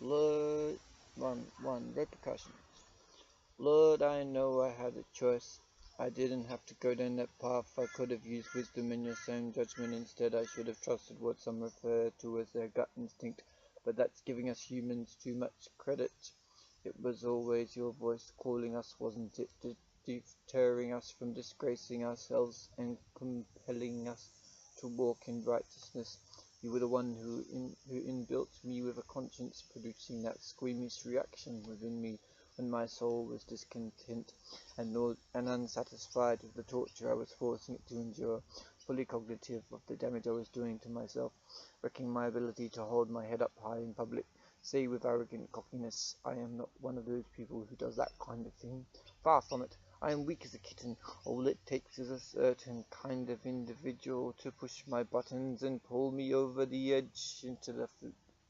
Lord, one repercussions. Lord, I know I had a choice. I didn't have to go down that path. I could have used wisdom in your sound judgment. Instead, I should have trusted what some refer to as their gut instinct. But that's giving us humans too much credit. It was always your voice calling us, wasn't it? Deterring us from disgracing ourselves and compelling us to walk in righteousness. You were the one who inbuilt me with a conscience, producing that squeamish reaction within me when my soul was discontent and unsatisfied with the torture I was forcing it to endure, fully cognitive of the damage I was doing to myself, wrecking my ability to hold my head up high in public, say with arrogant cockiness, I am not one of those people who does that kind of thing. Far from it. I am weak as a kitten. All it takes is a certain kind of individual to push my buttons and pull me over the edge into the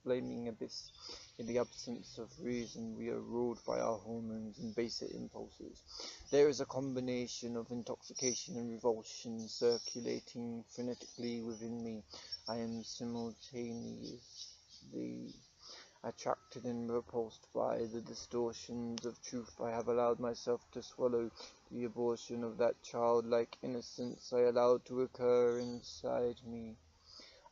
flaming abyss. In the absence of reason, we are ruled by our hormones and baser impulses. There is a combination of intoxication and revulsion circulating frenetically within me. I am simultaneously attracted and repulsed by the distortions of truth. I have allowed myself to swallow the abortion of that childlike innocence I allowed to occur inside me.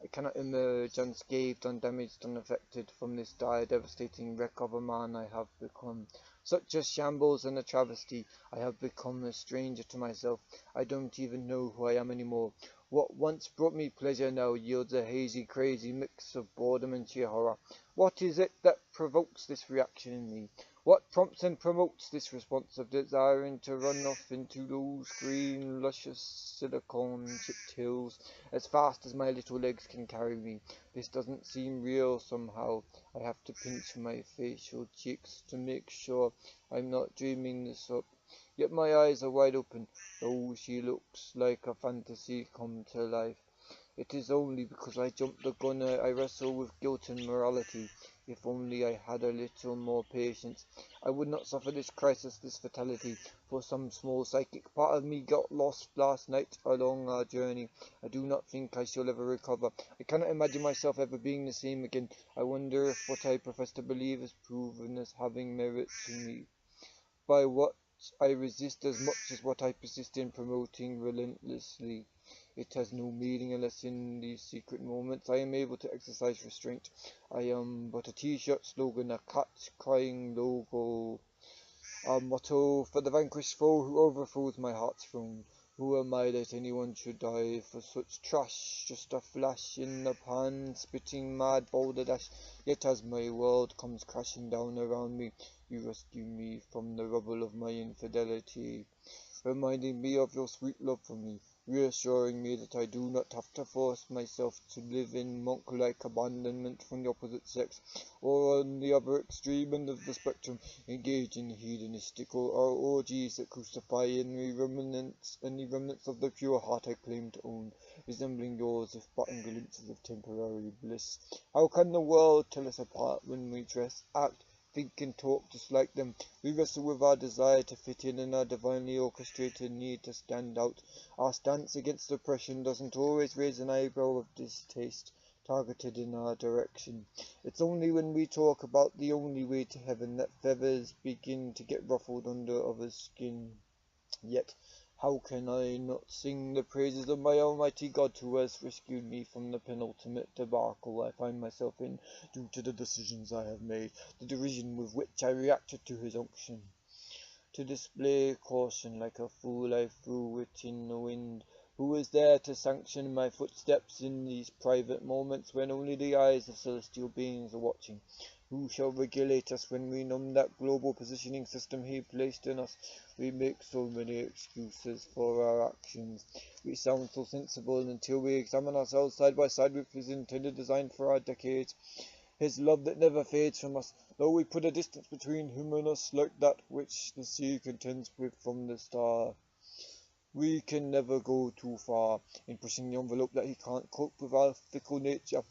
I cannot emerge unscathed, undamaged, unaffected from this dire, devastating wreck of a man I have become. Such a shambles and a travesty. I have become a stranger to myself. I don't even know who I am anymore. What once brought me pleasure now yields a hazy, crazy mix of boredom and sheer horror. What is it that provokes this reaction in me? What prompts and promotes this response of desiring to run off into those green, luscious, silicone-chipped hills as fast as my little legs can carry me? This doesn't seem real somehow. I have to pinch my facial cheeks to make sure I'm not dreaming this up. Yet my eyes are wide open. Oh, she looks like a fantasy come to life. It is only because I jumped the gun I wrestle with guilt and morality. If only I had a little more patience, I would not suffer this crisis, this fatality. For some small psychic part of me got lost last night along our journey. I do not think I shall ever recover. I cannot imagine myself ever being the same again. I wonder if what I profess to believe is proven as having merit to me. By what I resist as much as what I persist in promoting relentlessly. It has no meaning unless in these secret moments I am able to exercise restraint. I am but a t-shirt slogan, a cat-crying logo, a motto for the vanquished foe who overthrows my heart's throne. Who am I that anyone should die for such trash? Just a flash in the pan, spitting mad balderdash. Yet as my world comes crashing down around me, you rescue me from the rubble of my infidelity, reminding me of your sweet love for me, reassuring me that I do not have to force myself to live in monk-like abandonment from the opposite sex, or on the other extreme end of the spectrum, engage in hedonistic or orgies that crucify any remnants of the pure heart I claim to own, resembling yours if but in glimpses of temporary bliss. How can the world tell us apart when we dress, act, think and talk just like them? We wrestle with our desire to fit in and our divinely orchestrated need to stand out. Our stance against oppression doesn't always raise an eyebrow of distaste targeted in our direction. It's only when we talk about the only way to heaven that feathers begin to get ruffled under others' skin. Yet, how can I not sing the praises of my almighty God who has rescued me from the penultimate debacle I find myself in due to the decisions I have made, the derision with which I reacted to his unction. To display caution like a fool I threw it in the wind. Who was there to sanction my footsteps in these private moments when only the eyes of celestial beings are watching? Who shall regulate us when we numb that global positioning system he placed in us? We make so many excuses for our actions. We sound so sensible until we examine ourselves side by side with his intended design for our decades. His love that never fades from us, though we put a distance between him and us like that which the sea contends with from the star. We can never go too far in pushing the envelope that he can't cope with our fickle nature.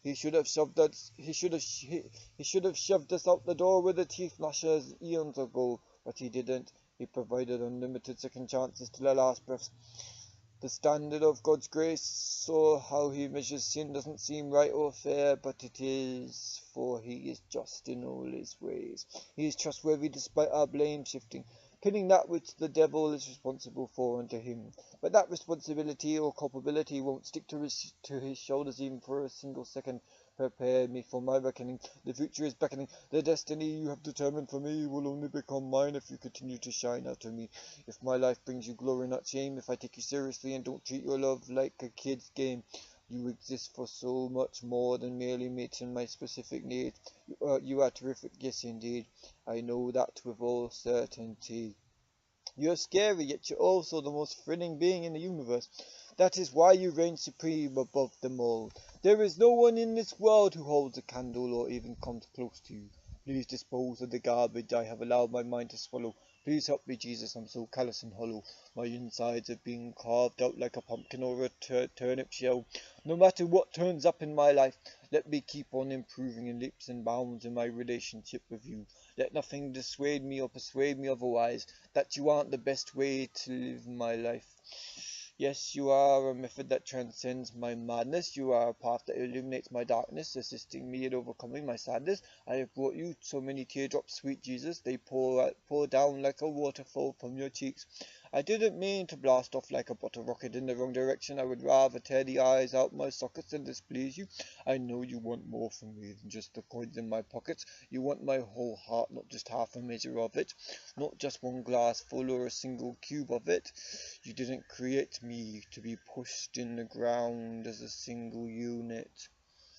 He should have shoved us out the door with the teeth gnashers eons ago, but he didn't. He provided unlimited second chances to the last breaths. The standard of God's grace, or how he measures sin, doesn't seem right or fair, but it is, for he is just in all his ways. He is trustworthy despite our blame shifting, pinning that which the devil is responsible for unto him. But that responsibility or culpability won't stick to his shoulders even for a single second. Prepare me for my reckoning. The future is beckoning. The destiny you have determined for me will only become mine if you continue to shine out to me. If my life brings you glory, not shame, if I take you seriously and don't treat your love like a kid's game, you exist for so much more than merely meeting my specific need. You are terrific, yes indeed. I know that with all certainty. You're scary, yet you're also the most thrilling being in the universe. That is why you reign supreme above them all. There is no one in this world who holds a candle or even comes close to you. Please dispose of the garbage I have allowed my mind to swallow. Please help me, Jesus, I'm so callous and hollow. My insides are being carved out like a pumpkin or a turnip shell. No matter what turns up in my life, let me keep on improving in leaps and bounds in my relationship with you. Let nothing dissuade me or persuade me otherwise, that you aren't the best way to live my life. Yes, you are a method that transcends my madness. You are a path that illuminates my darkness, assisting me in overcoming my sadness. I have brought you so many teardrops, sweet Jesus. They pour down like a waterfall from your cheeks. I didn't mean to blast off like a bottle rocket in the wrong direction. I would rather tear the eyes out my sockets than displease you. I know you want more from me than just the coins in my pockets. You want my whole heart, not just half a measure of it, not just one glass full or a single cube of it. You didn't create me to be pushed in the ground as a single unit.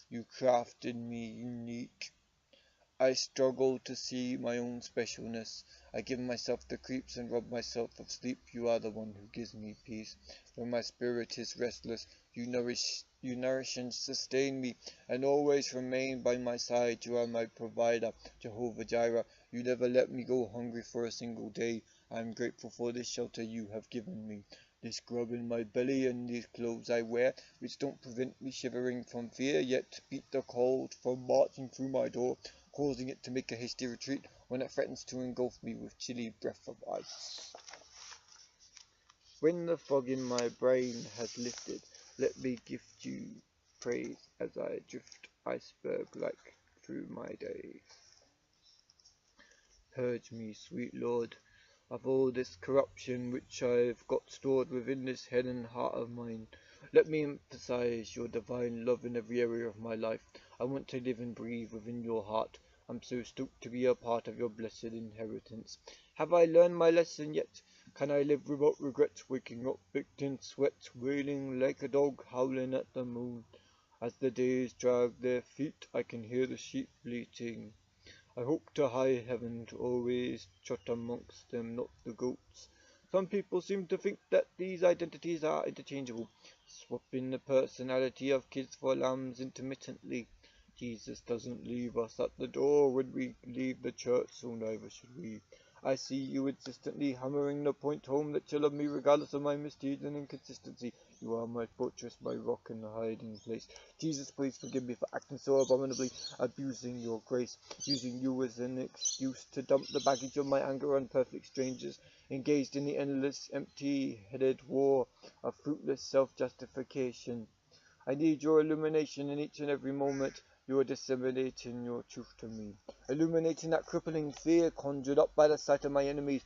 You crafted me unique. I struggle to see my own specialness. I give myself the creeps and rob myself of sleep. You are the one who gives me peace. When my spirit is restless, you nourish and sustain me, and always remain by my side. You are my provider, Jehovah Jireh. You never let me go hungry for a single day. I am grateful for this shelter you have given me. This grub in my belly and these clothes I wear, which don't prevent me shivering from fear, yet beat the cold from marching through my door, causing it to make a hasty retreat when it threatens to engulf me with chilly breath of ice. When the fog in my brain has lifted, let me gift you praise as I drift iceberg-like through my days. Purge me, sweet Lord, of all this corruption which I've got stored within this head and heart of mine. Let me emphasize your divine love in every area of my life. I want to live and breathe within your heart. I'm so stoked to be a part of your blessed inheritance. Have I learned my lesson yet? Can I live without regret, waking up baked in sweat, wailing like a dog howling at the moon? As the days drag their feet, I can hear the sheep bleating. I hope to high heaven to always trot amongst them, not the goats. Some people seem to think that these identities are interchangeable, swapping the personality of kids for lambs intermittently. Jesus doesn't leave us at the door when we leave the church, so neither should we. I see you insistently hammering the point home that you love me regardless of my misdeeds and inconsistency. You are my fortress, my rock and hiding place. Jesus, please forgive me for acting so abominably, abusing your grace, using you as an excuse to dump the baggage of my anger on perfect strangers, engaged in the endless, empty-headed war of fruitless self-justification. I need your illumination in each and every moment. You are disseminating your truth to me, illuminating that crippling fear conjured up by the sight of my enemies,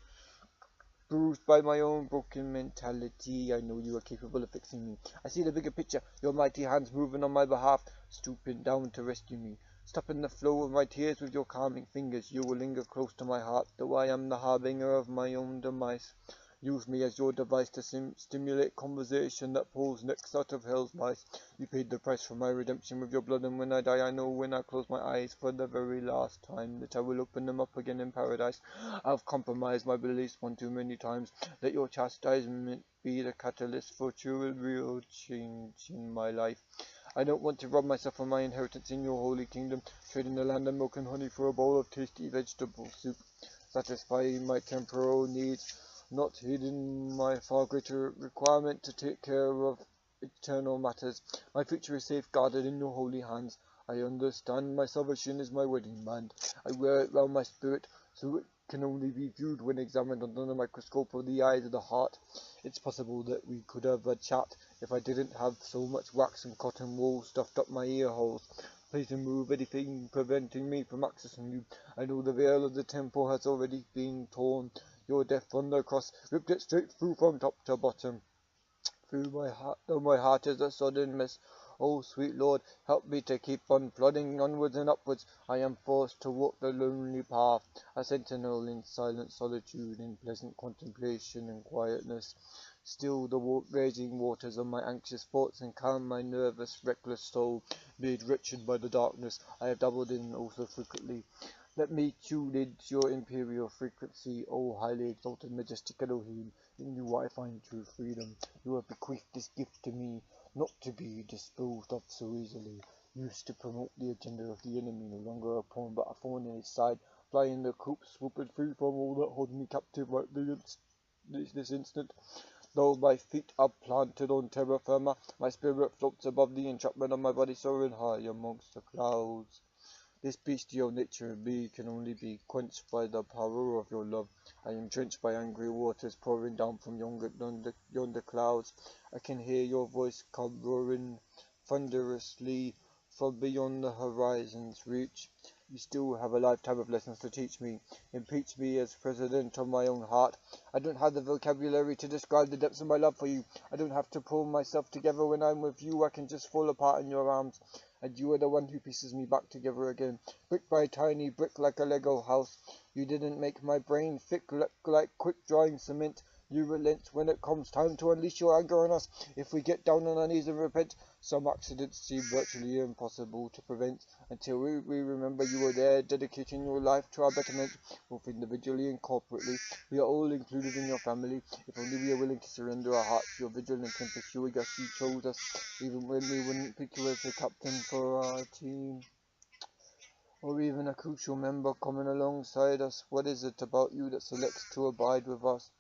bruised by my own broken mentality. I know you are capable of fixing me. I see the bigger picture, your mighty hands moving on my behalf, stooping down to rescue me. Stopping the flow of my tears with your calming fingers, you will linger close to my heart, though I am the harbinger of my own demise. Use me as your device to stimulate conversation that pulls necks out of hell's mice. You paid the price for my redemption with your blood, and when I die, I know when I close my eyes for the very last time that I will open them up again in paradise. I've compromised my beliefs one too many times. Let your chastisement be the catalyst for true and real change in my life. I don't want to rob myself of my inheritance in your holy kingdom, trading the land of milk and honey for a bowl of tasty vegetable soup, satisfying my temporal needs, not heeding my far greater requirement to take care of eternal matters. My future is safeguarded in your holy hands. I understand my salvation is my wedding band. I wear it round my spirit, so it can only be viewed when examined under the microscope of the eyes of the heart. It's possible that we could have a chat if I didn't have so much wax and cotton wool stuffed up my ear holes. Please remove anything preventing me from accessing you. I know the veil of the temple has already been torn. Your death on the cross ripped it straight through from top to bottom. Through my heart, though my heart is a sodden mess. Oh, sweet Lord, help me to keep on plodding onwards and upwards. I am forced to walk the lonely path, a sentinel in silent solitude, in pleasant contemplation and quietness. Still the raging waters of my anxious thoughts and calm my nervous, reckless soul, made wretched by the darkness I have dabbled in oh so frequently. Let me tune into your imperial frequency, O highly exalted, majestic Elohim. In you I find true freedom. You have bequeathed this gift to me, not to be disposed of so easily. Used to promote the agenda of the enemy, no longer a pawn but a thorn in his side, flying the coop, swooping free from all that holds me captive right this instant. Though my feet are planted on terra firma, my spirit floats above the enchantment of my body, soaring high amongst the clouds. This bestial nature in me can only be quenched by the power of your love. I am drenched by angry waters pouring down from yonder clouds. I can hear your voice come roaring thunderously from beyond the horizon's reach. You still have a lifetime of lessons to teach me. Impeach me as president of my own heart. I don't have the vocabulary to describe the depths of my love for you. I don't have to pull myself together when I'm with you. I can just fall apart in your arms. And you are the one who pieces me back together again, brick by tiny brick like a Lego house. You didn't make my brain thick like quick-drying cement. You relent when it comes time to unleash your anger on us. If we get down on our knees and repent, some accidents seem virtually impossible to prevent. Until we remember you were there, dedicating your life to our betterment, both individually and corporately. We are all included in your family. If only we are willing to surrender our hearts to your vigilance and pursue us. You chose us, even when we wouldn't pick you as the captain for our team, or even a crucial member coming alongside us. What is it about you that selects to abide with us?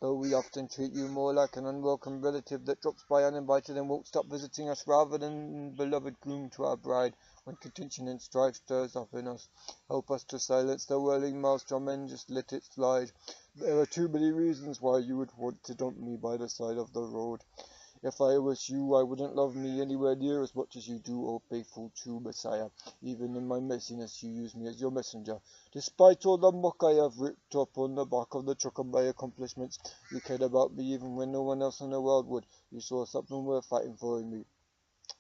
Though we often treat you more like an unwelcome relative that drops by uninvited and won't stop visiting us rather than beloved groom to our bride, when contention and strife stirs up in us. Help us to silence the whirling maelstrom and just let it slide. There are too many reasons why you would want to dump me by the side of the road. If I was you, I wouldn't love me anywhere near as much as you do, O faithful true Messiah. Even in my messiness, you use me as your messenger. Despite all the muck I have ripped up on the back of the truck of my accomplishments, you cared about me even when no one else in the world would. You saw something worth fighting for in me.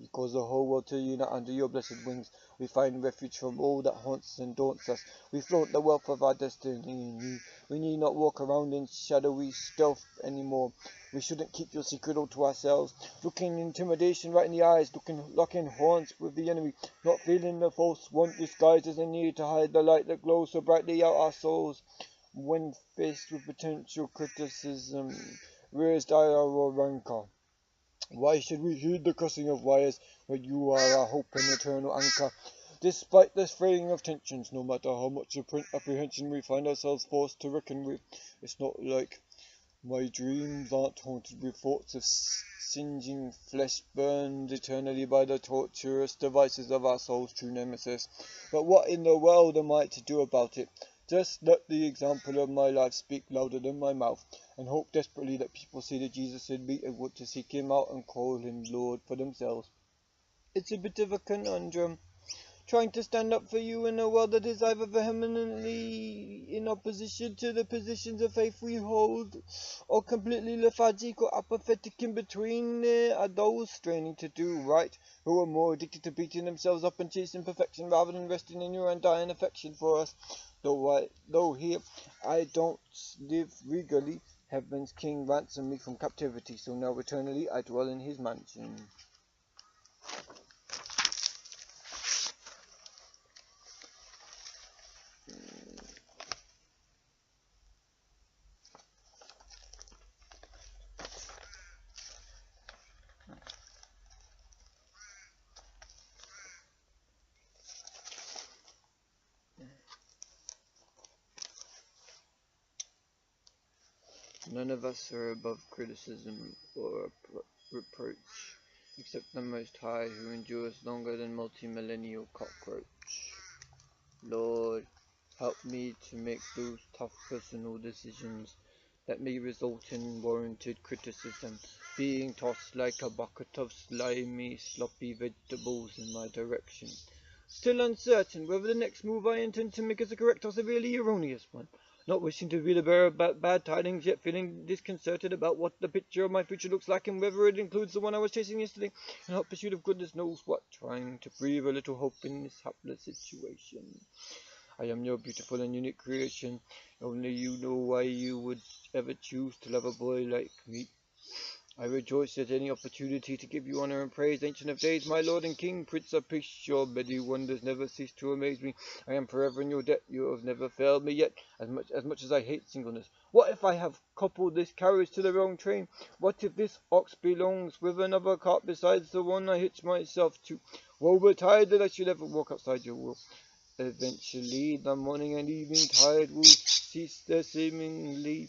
You cause the whole world to unite under your blessed wings. We find refuge from all that haunts and daunts us. We flaunt the wealth of our destiny in you. We need not walk around in shadowy stealth anymore. We shouldn't keep your secret all to ourselves. Looking intimidation right in the eyes, locking horns with the enemy, not feeling the false want disguised as a need to hide the light that glows so brightly out our souls. When faced with potential criticism, raised ire or rancor, why should we heed the crossing of wires when you are our hope and eternal anchor? Despite this fraying of tensions, no matter how much apprehension we find ourselves forced to reckon with, it's not like my dreams aren't haunted with thoughts of singeing flesh burned eternally by the torturous devices of our soul's true nemesis. But what in the world am I to do about it? Just let the example of my life speak louder than my mouth, and hope desperately that people see the Jesus in me and want to seek him out and call him Lord for themselves. It's a bit of a conundrum, trying to stand up for you in a world that is either vehemently in opposition to the positions of faith we hold, or completely lethargic or apathetic in between. There are those straining to do right, who are more addicted to beating themselves up and chasing perfection rather than resting in your undying affection for us. Though here I don't live regally, heaven's King ransomed me from captivity, so now eternally I dwell in his mansion. None of us are above criticism or reproach, except the Most High, who endures longer than multi-millennial cockroach. Lord, Help me to make those tough personal decisions that may result in warranted criticism, being tossed like a bucket of slimy, sloppy vegetables in my direction. Still uncertain whether the next move I intend to make is a correct or severely erroneous one. Not wishing to be the bearer of bad tidings, yet feeling disconcerted about what the picture of my future looks like and whether it includes the one I was chasing yesterday, in hot pursuit of goodness knows what, trying to breathe a little hope in this hapless situation. I am your beautiful and unique creation. Only you know why you would ever choose to love a boy like me. I rejoice at any opportunity to give you honor and praise, Ancient of Days, my Lord and King, Prince of Peace. Your many wonders never cease to amaze me. I am forever in your debt. You have never failed me yet, as much as I hate singleness. What if I have coupled this carriage to the wrong train? What if this ox belongs with another cart besides the one I hitched myself to? Woe betide that I should ever walk outside your will. Eventually, the morning and evening tide will cease their seemingly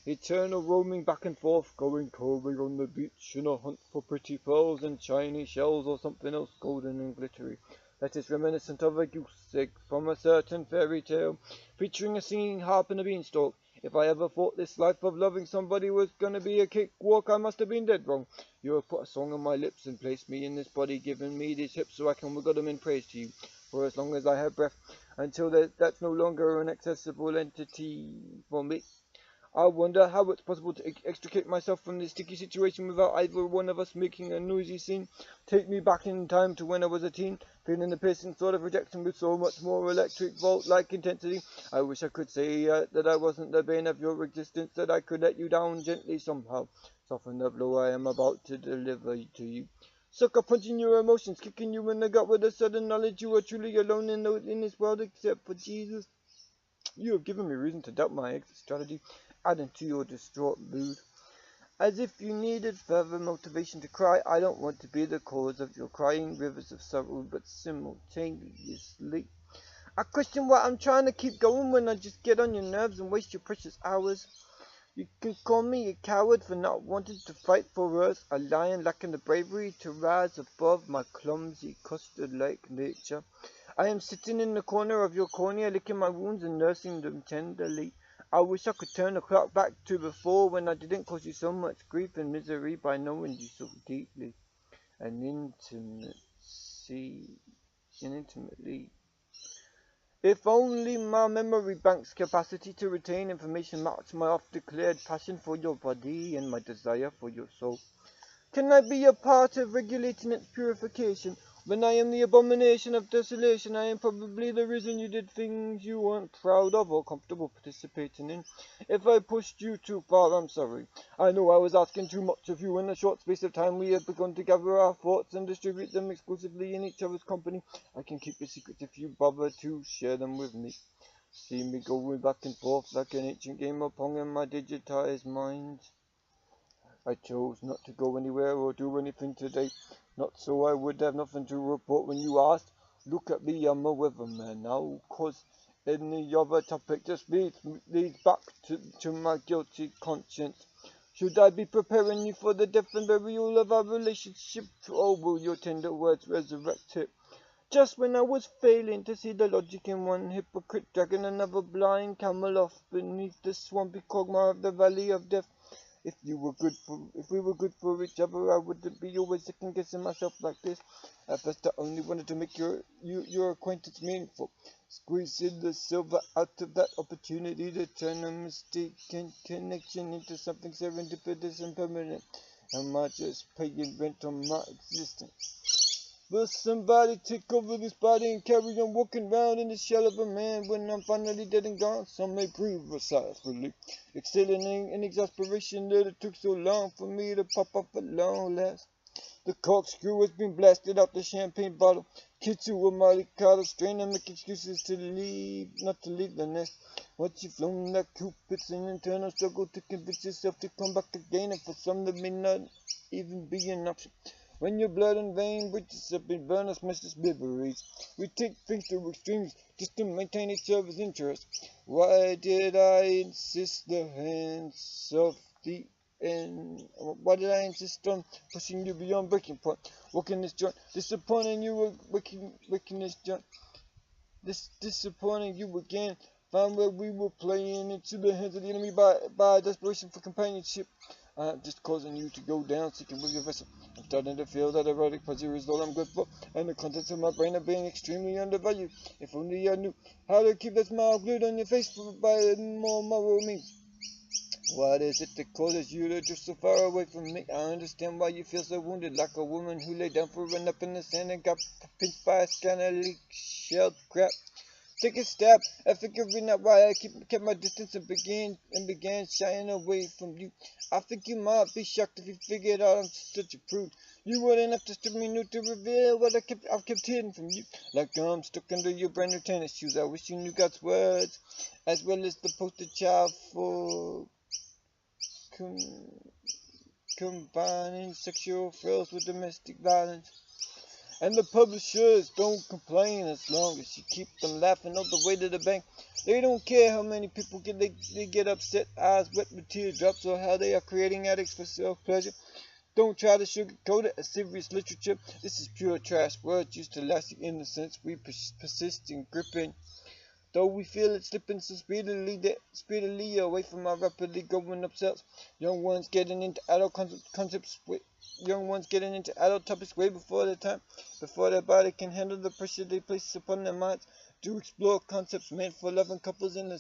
eternal roaming back and forth, going combing on the beach in a hunt for pretty pearls and shiny shells or something else golden and glittery that is reminiscent of a goose egg from a certain fairy tale, featuring a singing harp and a beanstalk. If I ever thought this life of loving somebody was gonna be a cakewalk, I must have been dead wrong. You have put a song on my lips and placed me in this body, given me these hips so I can wiggle them in praise to you for as long as I have breath, until that's no longer an accessible entity for me. I wonder how it's possible to extricate myself from this sticky situation without either one of us making a noisy scene. Take me back in time to when I was a teen, feeling the piercing sort of rejection with so much more electric volt-like intensity. I wish I could say that I wasn't the bane of your existence, that I could let you down gently somehow, soften the blow I am about to deliver to you. Sucker punching your emotions, kicking you in the gut with the sudden knowledge you are truly alone in this world except for Jesus. You have given me reason to doubt my exit strategy, adding to your distraught mood. As if you needed further motivation to cry, I don't want to be the cause of your crying rivers of sorrow, but simultaneously I question why I'm trying to keep going when I just get on your nerves and waste your precious hours. You can call me a coward for not wanting to fight for us, a lion lacking the bravery to rise above my clumsy custard-like nature. I am sitting in the corner of your cornea, licking my wounds and nursing them tenderly. I wish I could turn the clock back to before, when I didn't cause you so much grief and misery by knowing you so deeply and intimately. If only my memory bank's capacity to retain information matched my oft-declared passion for your body and my desire for your soul. Can I be a part of regulating its purification? When I am the abomination of desolation, I am probably the reason you did things you weren't proud of or comfortable participating in. If I pushed you too far, I'm sorry. I know I was asking too much of you in the short space of time we have begun to gather our thoughts and distribute them exclusively in each other's company. I can keep your secrets if you bother to share them with me. See me going back and forth like an ancient game of Pong in my digitized mind. I chose not to go anywhere or do anything today, not so I would have nothing to report when you asked. Look at me, I'm a weatherman now, 'cause any other topic just leads back to my guilty conscience. Should I be preparing you for the death and burial of our relationship, or will your tender words resurrect it? Just when I was failing to see the logic in one hypocrite dragging another blind camel off beneath the swampy quagmire of the valley of death. If we were good for each other, I wouldn't be always second guessing myself like this. At first I only wanted to make your acquaintance meaningful, squeezing the silver out of that opportunity to turn a mistaken connection into something serendipitous and permanent. Am I just paying rent on my existence? Will somebody take over this body and carry on walking around in the shell of a man when I'm finally dead and gone? Some may breathe a sigh of relief, exhaling in exasperation that it took so long for me to pop up at long last. The corkscrew has been blasted out the champagne bottle. Kids who were Molly Carter strain and make excuses not to leave the nest. Once you've flown that coop, it's an internal struggle to convince yourself to come back again, and for some that may not even be an option. When your blood and vein bridges up and burn us messes memories, we take things to extremes just to maintain each other's interest. Why did I insist the hands of the end? Why did I insist on pushing you beyond breaking point? Working this joint, disappointing you, waking this joint. disappointing you again. Found where we were playing into the hands of the enemy by desperation for companionship. I'm just causing you to go down, seeking with your vessel. I'm starting to feel that erotic pleasure is all I'm good for, and the contents of my brain are being extremely undervalued. If only I knew how to keep that smile glued on your face by more moral means. What is it that causes you to drift so far away from me? I understand why you feel so wounded, like a woman who lay down for a nap in the sand and got pinched by a scantily shelled crab. Take a stab at figuring out why I kept my distance and began shying away from you. I think you might be shocked if you figured out I'm such a prude. You wouldn't have to strip me nude to reveal what I've kept hidden from you. Like I'm stuck under your brand new tennis shoes. I wish you knew God's words, as well as the poster child for combining sexual thrills with domestic violence. And the publishers don't complain as long as you keep them laughing all the way to the bank. They don't care how many people they get upset, eyes wet with teardrops, or how they are creating addicts for self-pleasure. Don't try to sugarcoat it as serious literature. This is pure trash. Words used to last the innocence we persist in gripping. Though we feel it slipping so speedily away from our rapidly growing up selves. Young ones getting into adult concepts. Young ones getting into adult topics way before their time, before their body can handle the pressure they place upon their minds to explore concepts meant for loving couples in the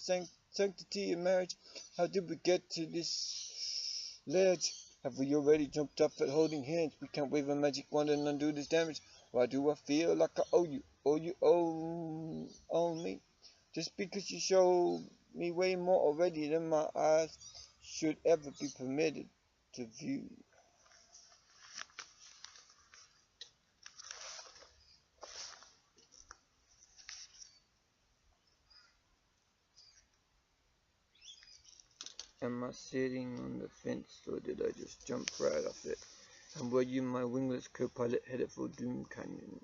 sanctity of marriage. How did we get to this ledge? Have we already jumped off at holding hands? We can't wave a magic wand and undo this damage. Why do I feel like I owe you? Or you owe me? Just because you show me way more already than my eyes should ever be permitted to view. Am I sitting on the fence, or did I just jump right off it? And were you my wingless co-pilot headed for Doom Canyon?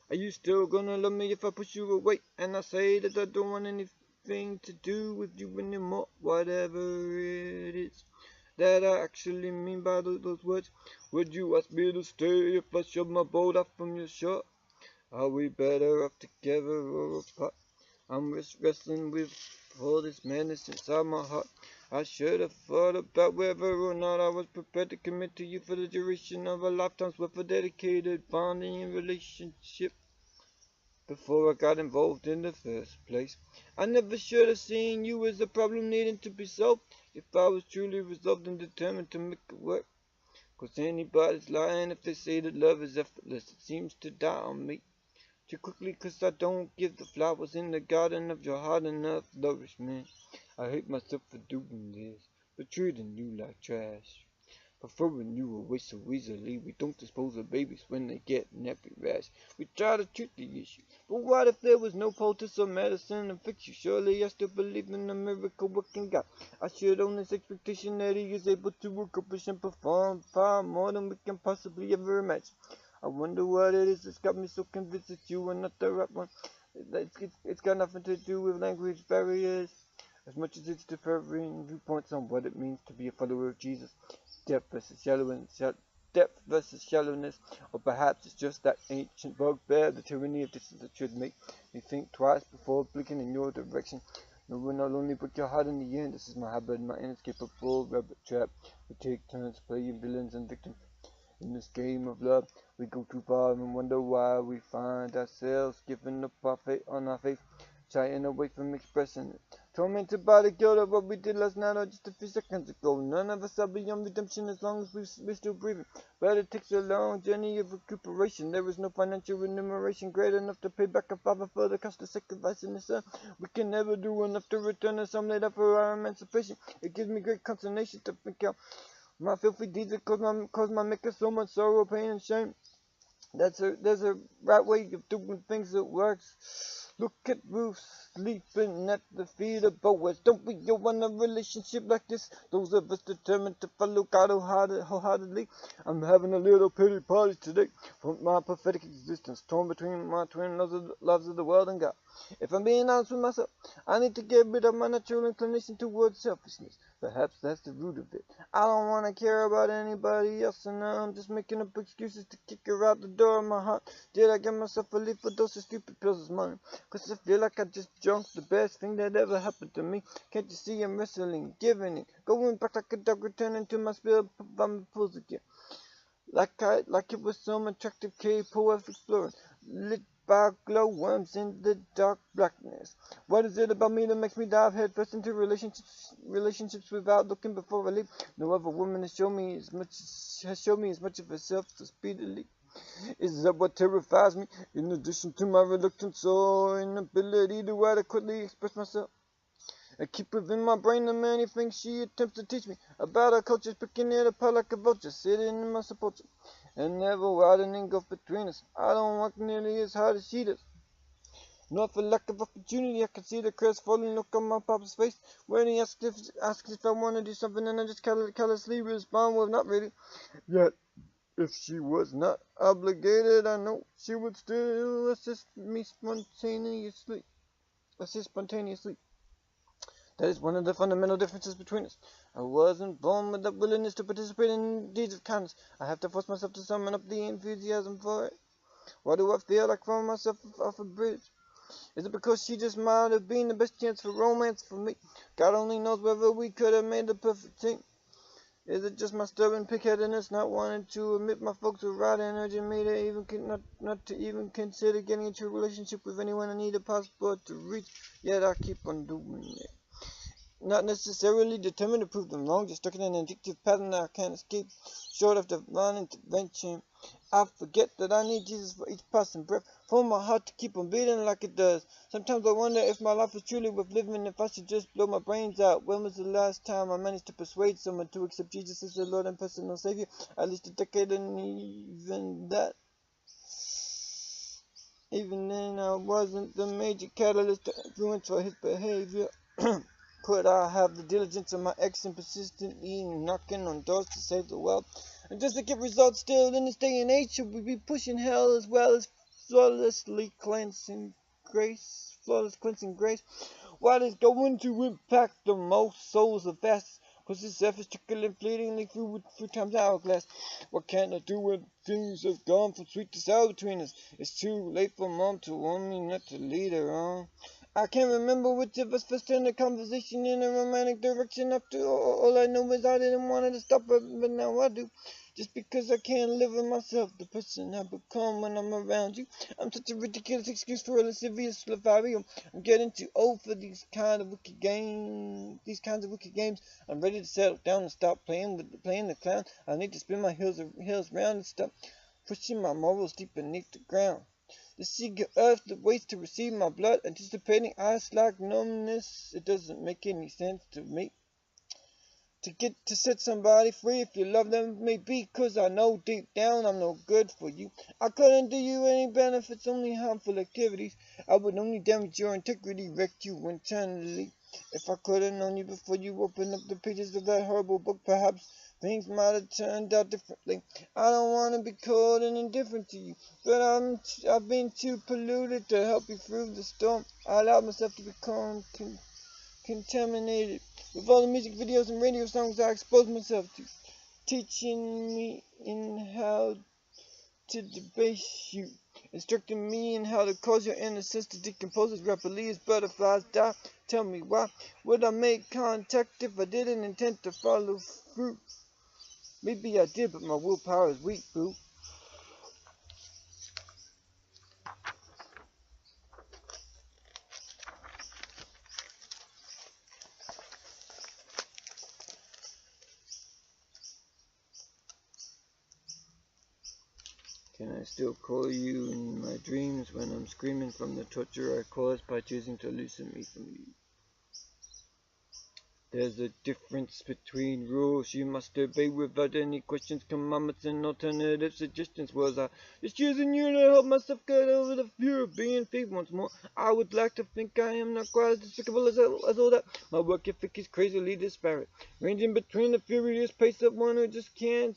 Are you still gonna love me if I push you away and I say that I don't want anything to do with you anymore? Whatever it is that I actually mean by those words. Would you ask me to stay if I shoved my boat off from your shore? Are we better off together or apart? I'm just wrestling with all this madness inside my heart. I should have thought about whether or not I was prepared to commit to you for the duration of a lifetime's worth of dedicated bonding and relationship before I got involved in the first place. I never should have seen you as a problem needing to be solved if I was truly resolved and determined to make it work. 'Cause anybody's lying if they say that love is effortless. It seems to die on me too quickly, 'cause I don't give the flowers in the garden of your heart enough nourishment. I hate myself for doing this, for treating you like trash, for throwing you away so easily. We don't dispose of babies when they get nappy rash. We try to treat the issue, but what if there was no poultice or medicine to fix you? Surely I still believe in a miracle working God. I should own this expectation that He is able to accomplish and perform far more than we can possibly ever imagine. I wonder what it is that's got me so convinced that you are not the right one. It's got nothing to do with language barriers, as much as it's differing viewpoints on what it means to be a follower of Jesus. Depth versus shallowness, or perhaps it's just that ancient bugbear, the tyranny of distance that should make me think twice before blinking in your direction. No one not only put your heart in the end. This is my habit, my inescapable rabbit trap. We take turns playing villains and victims. In this game of love, we go too far and wonder why we find ourselves giving up our faith on our faith, shying away from expressing it. Tormented by the guilt of what we did last night or just a few seconds ago. None of us are beyond redemption as long as we're still breathing. But it takes a long journey of recuperation. There is no financial remuneration great enough to pay back a father for the cost of sacrificing his son. We can never do enough to return us some later for our emancipation. It gives me great consternation to think out my filthy deeds that cause my maker so much sorrow, pain, and shame. There's a right way of doing things that works. Look at Ruth sleeping at the feet of Boaz. Don't we all want a relationship like this? Those of us determined to follow God wholeheartedly. I'm having a little pity party today for my pathetic existence, torn between my twin loves of the world and God. If I'm being honest with myself, I need to get rid of my natural inclination towards selfishness. Perhaps that's the root of it. I don't want to care about anybody else, and now I'm just making up excuses to kick her out the door of my heart. Did I get myself a lethal dose of stupid pills this morning? 'Cause I feel like I just drunk the best thing that ever happened to me. Can't you see I'm wrestling, giving it, going back like a dog, returning to my spill from pools again. Like it was some attractive cave poet exploring, lit by glowworms in the dark blackness. What is it about me that makes me dive headfirst into relationships without looking before I leap? No other woman has shown me as much of herself so speedily. Is that what terrifies me? In addition to my reluctance or inability to adequately express myself, I keep within my brain the many things she attempts to teach me about our cultures, picking it apart like a vulture, sitting in my sepulchre, and never widening gulf between us. I don't work nearly as hard as she does. Not for lack of opportunity, I can see the crestfallen look on my papa's face when he asks if I want to do something, and I just callously respond, well, not really. Yet, if she was not obligated, I know she would still assist spontaneously. That is one of the fundamental differences between us. I wasn't born with the willingness to participate in deeds of kindness. I have to force myself to summon up the enthusiasm for it. Why do I feel like throwing myself off a bridge? Is it because she just might have been the best chance for romance for me? God only knows whether we could have made the perfect team. Is it just my stubborn pigheadedness, not wanting to admit my folks were right and urging me to not to even consider getting into a relationship with anyone I need a passport to reach? Yet I keep on doing it. Not necessarily determined to prove them wrong, just stuck in an addictive pattern that I can't escape. Short of divine intervention, I forget that I need Jesus for each passing breath, for my heart to keep on beating like it does. Sometimes I wonder if my life is truly worth living, if I should just blow my brains out. When was the last time I managed to persuade someone to accept Jesus as their Lord and personal Savior? At least a decade, and even then I wasn't the major catalyst to influence for his behavior. Could I have the diligence of my ex and persistently knocking on doors to save the world? And just to get results still in this day and age, should we be pushing hell as well as flawless cleansing grace? What is going to impact the most souls the fastest? Cause this effort's trickling fleetingly through time's hourglass. What can I do when things have gone from sweet to sour between us? It's too late for mom to warn me not to lead her on. I can't remember which of us first turned the conversation in a romantic direction. After all I know is I didn't want to stop her, but now I do. Just because I can't live with myself, the person I become when I'm around you. I'm such a ridiculous excuse for a lascivious Lothario. I'm getting too old for these kinds of wicked games. I'm ready to settle down and stop playing the clown. I need to spin my heels round and stop pushing my morals deep beneath the ground. The seeger earth that waits to receive my blood, anticipating ice like numbness. It doesn't make any sense to me to get to set somebody free if you love them, maybe, 'cause I know deep down I'm no good for you. I couldn't do you any benefits, only harmful activities. I would only damage your integrity, wreck you internally. If I could have known you before you opened up the pages of that horrible book, perhaps things might have turned out differently. I don't want to be cold and indifferent to you, but I've been too polluted to help you through the storm. I allowed myself to become contaminated with all the music videos and radio songs I exposed myself to, teaching me in how to debase you, instructing me in how to cause your innocence to decompose as rapidly as butterflies die. Tell me why would I make contact if I didn't intend to follow through? Maybe I did, but my willpower is weak, boo. Can I still call you in my dreams when I'm screaming from the torture I caused by choosing to loosen me from you? There's a difference between rules you must obey without any questions, commandments, and alternative suggestions. Was I just choosing you to help myself get over the fear of being fake once more? I would like to think I am not quite as despicable as all that. My work ethic is crazily disparate, ranging between the furious pace of one who just can't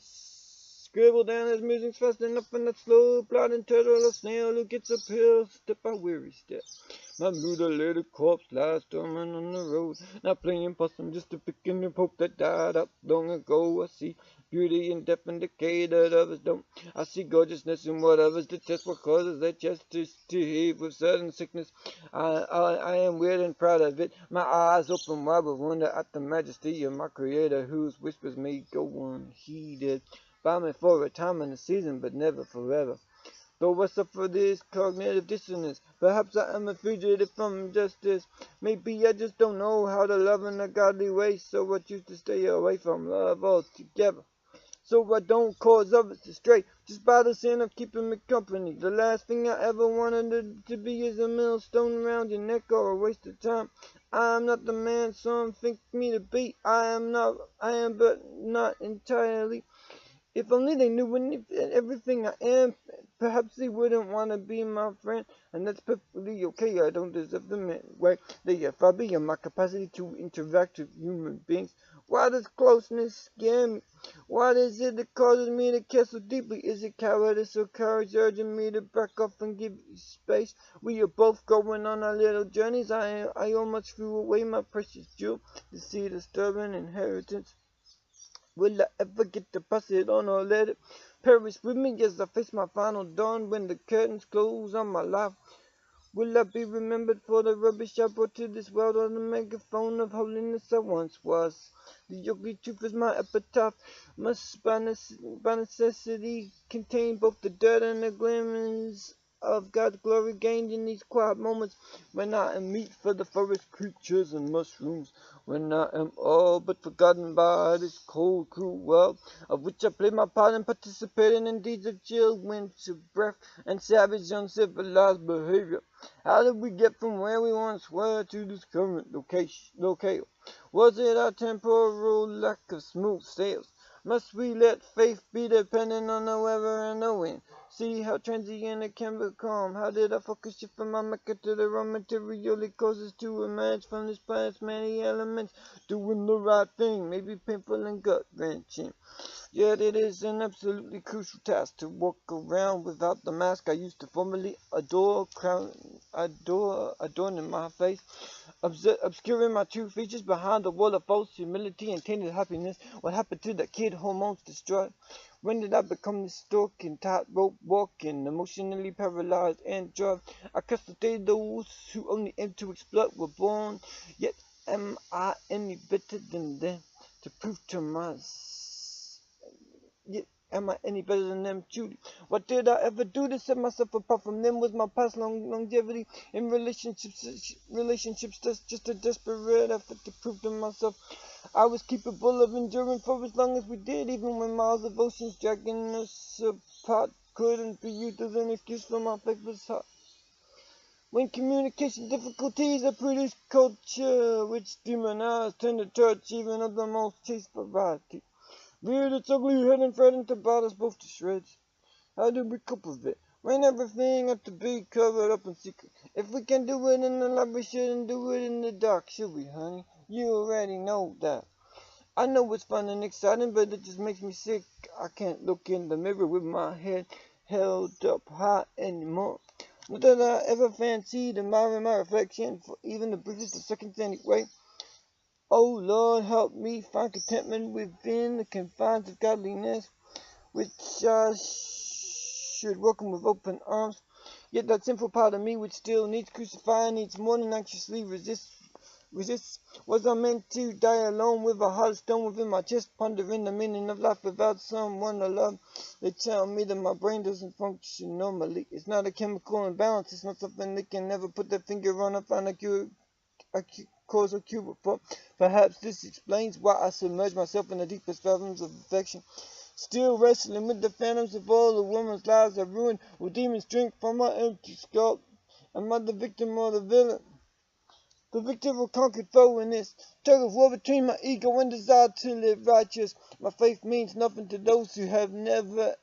scribble down his musings fast enough in that slow, plodding turtle, a snail who gets a pill, step by weary step. My mutilated corpse lies storming on the road, not playing possum, just a picking the pope that died out long ago. I see beauty in death and decay that others don't. I see gorgeousness in what others detest, what causes their chest to heave with sudden sickness. I am weird and proud of it, my eyes open wide with wonder at the majesty of my creator, whose whispers may go unheeded by me for a time and a season, but never forever. Though I suffer this cognitive dissonance, perhaps I am a fugitive from justice. Maybe I just don't know how to love in a godly way, so I choose to stay away from love altogether. So I don't cause others to stray, just by the sin of keeping me company. The last thing I ever wanted to be is a millstone around your neck or a waste of time. I am not the man some think me to be. I am but not entirely. If only they knew everything I am, perhaps they wouldn't want to be my friend, and that's perfectly okay. I don't deserve them anyway. They are far beyond my capacity to interact with human beings. Why does closeness scare me? What is it that causes me to care so deeply? Is it cowardice or courage urging me to back off and give you space? We are both going on our little journeys. I almost threw away my precious jewel to see the stubborn inheritance. Will I ever get to pass it on or let it perish with me as I face my final dawn when the curtains close on my life? Will I be remembered for the rubbish I brought to this world or the megaphone of holiness I once was? The ugly truth is my epitaph must by necessity contain both the dirt and the glimmers of God's glory gained in these quiet moments when I am meat for the forest creatures and mushrooms, when I am all but forgotten by this cold, cruel world, of which I played my part in participating in deeds of chill winter breath and savage uncivilized behavior. How did we get from where we once were to this current locale? Was it our temporal lack of smooth sails? Must we let faith be dependent on the weather and the wind? See how transient it can become. How did I focus shift from my Mecca to the raw material it causes to emerge from this planet's many elements? Doing the right thing may be painful and gut-wrenching. Yet it is an absolutely crucial task to walk around without the mask I used to formerly adorning my face, obscuring my true features behind a wall of false humility and tainted happiness. What happened to the kid hormones destroyed? When did I become this stalking, tightrope walking, emotionally paralyzed android? I curse the day those who only aim to exploit were born. Yet am I any better than them to prove to myself? Yet am I any better than them, Judy? What did I ever do to set myself apart from them? Was my past longevity in relationships just a desperate effort to prove to myself I was capable of enduring for as long as we did, even when miles of oceans dragging us apart couldn't be used as an excuse for my faithless heart. When communication difficulties are produced culture which demonized tender touch even of the most chaste variety. Reared its ugly head and threatened to bite us both to shreds. How do we cope with it when everything has to be covered up in secret? If we can do it in the light, we shouldn't do it in the dark, should we, honey? You already know that. I know it's fun and exciting, but it just makes me sick. I can't look in the mirror with my head held up high anymore. Not that I ever fancied admiring my reflection for even the briefest of seconds anyway. Oh Lord, help me find contentment within the confines of godliness, which I should welcome with open arms. Yet that sinful part of me which still needs crucifying, needs more than anxiously resists. Was I meant to die alone with a heart of stone within my chest, pondering the meaning of life without someone to love? They tell me that my brain doesn't function normally. It's not a chemical imbalance. It's not something they can never put their finger on or find a cause or cure for. Perhaps this explains why I submerge myself in the deepest fathoms of affection, still wrestling with the phantoms of all the women's lives I've ruined. Will demons drink from my empty skull? Am I the victim or the villain? The victor will conquer foe in this tug of war between my ego and desire to live righteous. My faith means nothing to those who have never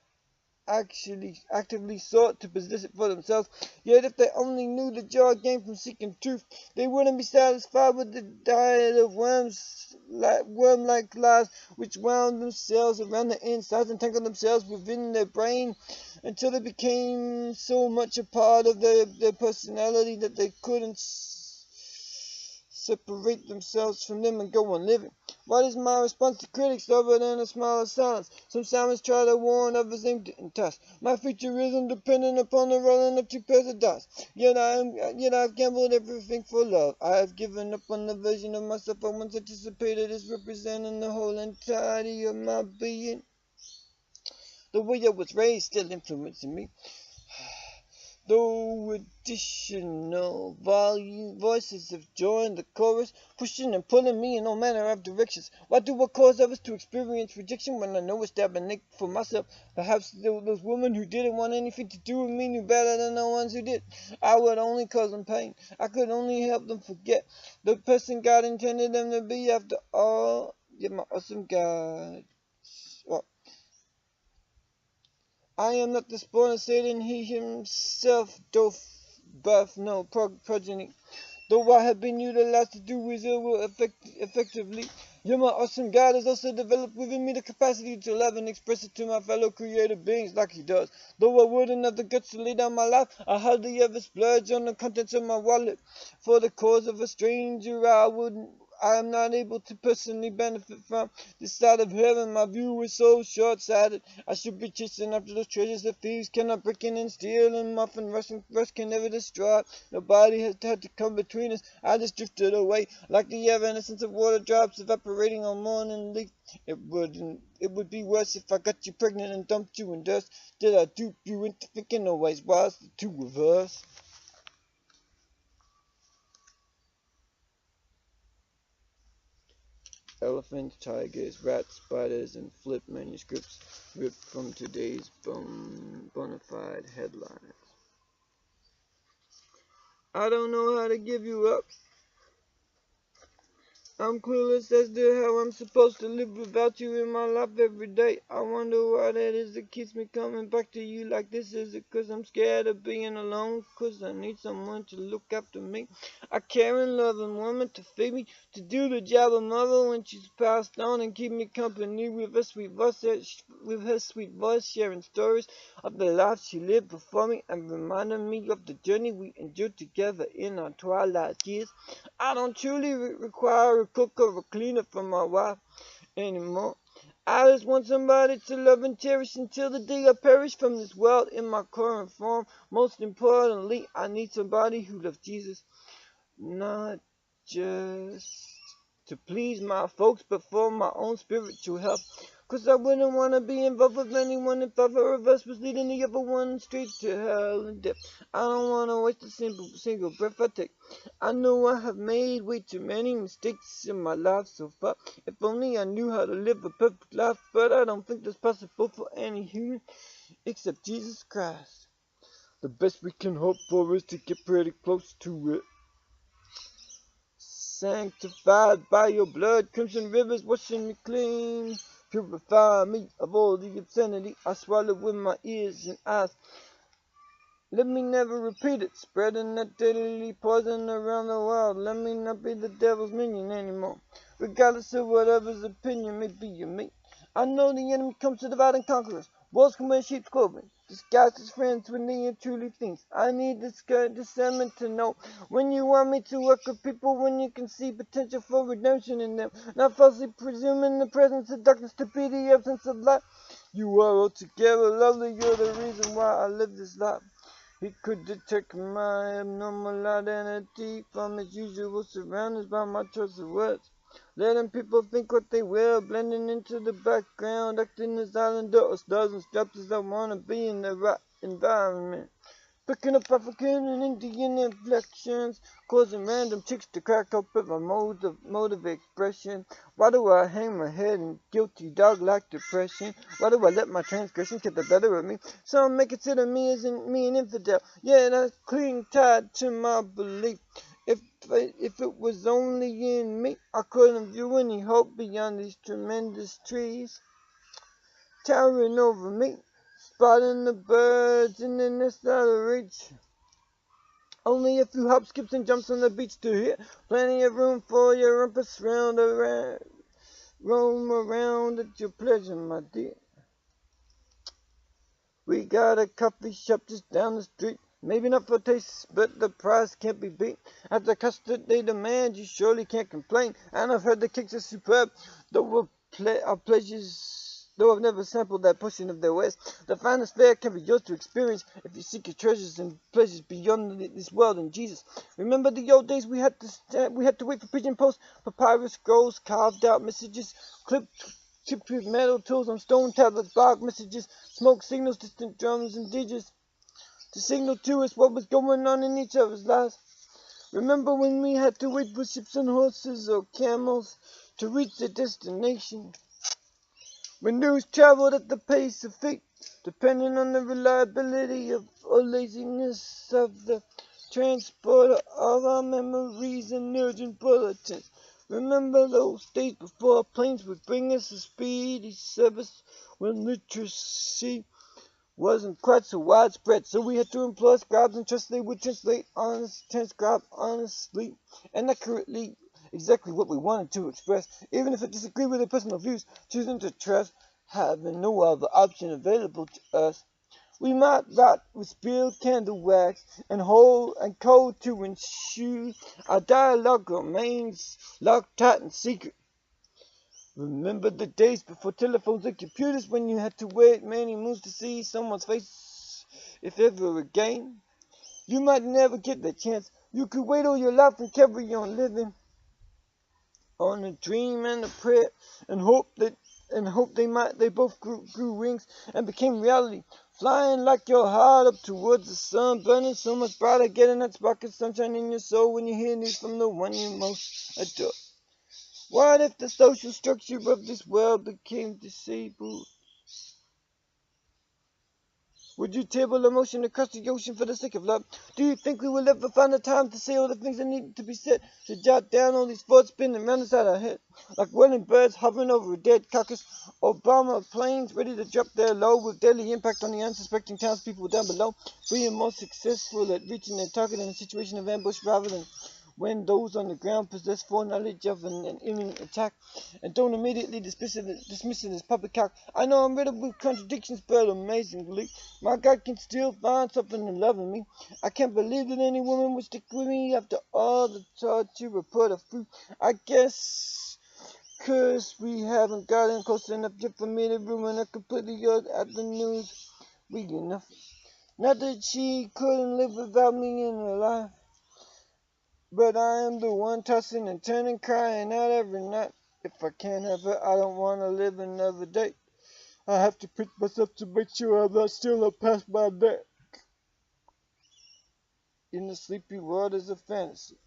actively sought to possess it for themselves. Yet if they only knew the joy gained from seeking truth, they wouldn't be satisfied with the diet of worm-like lies which wound themselves around the insides and tangled themselves within their brain until they became so much a part of their personality that they couldn't separate themselves from them and go on living. What is my response to critics other than a smile of silence? Some silence try to warn others aimed in task. My future isn't dependent upon the rolling of two pairs of dice. Yet I've gambled everything for love. I have given up on the version of myself I once anticipated as representing the whole entirety of my being. The way I was raised still influencing me. Though additional voices have joined the chorus, pushing and pulling me in all manner of directions. Why do I cause others to experience rejection when I know it's damnation for myself? Perhaps those women who didn't want anything to do with me knew better than the ones who did. I would only cause them pain. I could only help them forget the person God intended them to be after all. Yet my awesome God. Well, I am not the spawn of Satan, he himself doth birth no progeny. Though I have been utilized to do his will effectively, yet my awesome God has also developed within me the capacity to love and express it to my fellow created beings like he does. Though I wouldn't have the guts to lay down my life, I hardly ever splurge on the contents of my wallet. For the cause of a stranger I am not able to personally benefit from this side of heaven. My view is so short-sighted. I should be chasing after those treasures that thieves cannot break in and steal, and muff and rust can never destroy. Nobody has had to come between us. I just drifted away like the evanescence of water drops evaporating on morning leaf. It would be worse if I got you pregnant and dumped you in dust. Did I dupe you into thinking always was the two of us? Elephants, tigers, rats, spiders, and flip manuscripts ripped from today's bona fide headlines. I don't know how to give you up. I'm clueless as to how I'm supposed to live without you in my life every day. I wonder why that is that keeps me coming back to you like this. Is it 'cause I'm scared of being alone? 'Cause I need someone to look after me. I care and love a woman to feed me, to do the job of mother when she's passed on, and keep me company with her sweet voice, sharing stories of the life she lived before me and reminding me of the journey we endured together in our twilight years. I don't truly require a cook or a cleaner for my wife anymore. I just want somebody to love and cherish until the day I perish from this world in my current form. Most importantly, I need somebody who loves Jesus, not just to please my folks, but for my own spiritual health. 'Cause I wouldn't want to be involved with anyone if either of us was leading the other one straight to hell and death. I don't want to waste a single breath I take. I know I have made way too many mistakes in my life so far. If only I knew how to live a perfect life, but I don't think that's possible for any human except Jesus Christ. The best we can hope for is to get pretty close to it. Sanctified by your blood, crimson rivers washing me clean. Purify me of all the obscenity I swallow with my ears and eyes. Let me never repeat it, spreading that deadly poison around the world. Let me not be the devil's minion anymore, regardless of whatever's opinion may be of me. I know the enemy comes to divide and conquer us. Wolves can wear sheep's clothing, disguised as friends when they are truly things. I need this discernment to know when you want me to work with people, when you can see potential for redemption in them, not falsely presuming the presence of darkness to be the absence of light. You are altogether lovely, you're the reason why I live this life. He could detect my abnormal identity from its usual surroundings by my choice of words. Letting people think what they will, blending into the background, acting as islanders, stars and straps as I want to be in the right environment. Picking up African and Indian inflections, causing random chicks to crack up with a mode of expression. Why do I hang my head in guilty dog-like depression? Why do I let my transgression get the better of me? Some may consider me as an infidel, yet I cling tight to my belief. If it was only in me, I couldn't view any hope beyond these tremendous trees towering over me. spotting the birds in the nest out of reach. Only a few hop, skips, and jumps on the beach to hit. Plenty of room for your rumpus round around. Roam around at your pleasure, my dear. We got a coffee shop just down the street. Maybe not for taste, but the price can't be beat. At the custard they demand, you surely can't complain. And I've heard the cakes are superb, though our pleasures, though I've never sampled that portion of their wares. The finest fare can be yours to experience if you seek your treasures and pleasures beyond this world and Jesus. Remember the old days we had to wait for pigeon posts, papyrus scrolls, carved out messages, tipped with metal tools on stone tablets, bark messages, smoke signals, distant drums and digits to signal to us what was going on in each other's lives. Remember when we had to wait for ships and horses or camels to reach their destination? When news traveled at the pace of fate, depending on the reliability or laziness of the transporter of our memories and urgent bulletins. Remember those days before planes would bring us a speedy service, when literacy wasn't quite so widespread, so we had to employ scribes and trust they would transcribe honestly and accurately exactly what we wanted to express, even if it disagreed with their personal views, choosing to trust, having no other option available to us. We might write with spilled candle wax and code to ensure our dialogue remains locked tight and secret. Remember the days before telephones and computers when you had to wait many moons to see someone's face, if ever again? You might never get that chance. You could wait all your life and carry on living on a dream and a prayer and hope they both grew wings and became reality. Flying like your heart up towards the sun, burning so much brighter, getting that spark of sunshine in your soul when you hear news from the one you most adore. What if the social structure of this world became disabled? Would you table emotion across the ocean for the sake of love? Do you think we will ever find the time to say all the things that need to be said? To jot down all these thoughts spinning around inside our head? Like whirling birds hovering over a dead carcass, or bomber planes ready to drop their load with deadly impact on the unsuspecting townspeople down below, being more successful at reaching their target in a situation of ambush rather than when those on the ground possess foreknowledge of an imminent attack and don't immediately dismiss it as poppycock. I know I'm riddled with contradictions, but amazingly, my God can still find something to love in me. I can't believe that any woman would stick with me after all the torture report of fruit. I guess 'cause we haven't gotten close enough yet for me to ruin her completely at the news weak enough. Not that she couldn't live without me in her life, but I am the one tossing and turning, crying out every night. If I can't have her, I don't want to live another day. I have to pinch myself to make sure I'm not still up past my neck. In the sleepy world is a fantasy.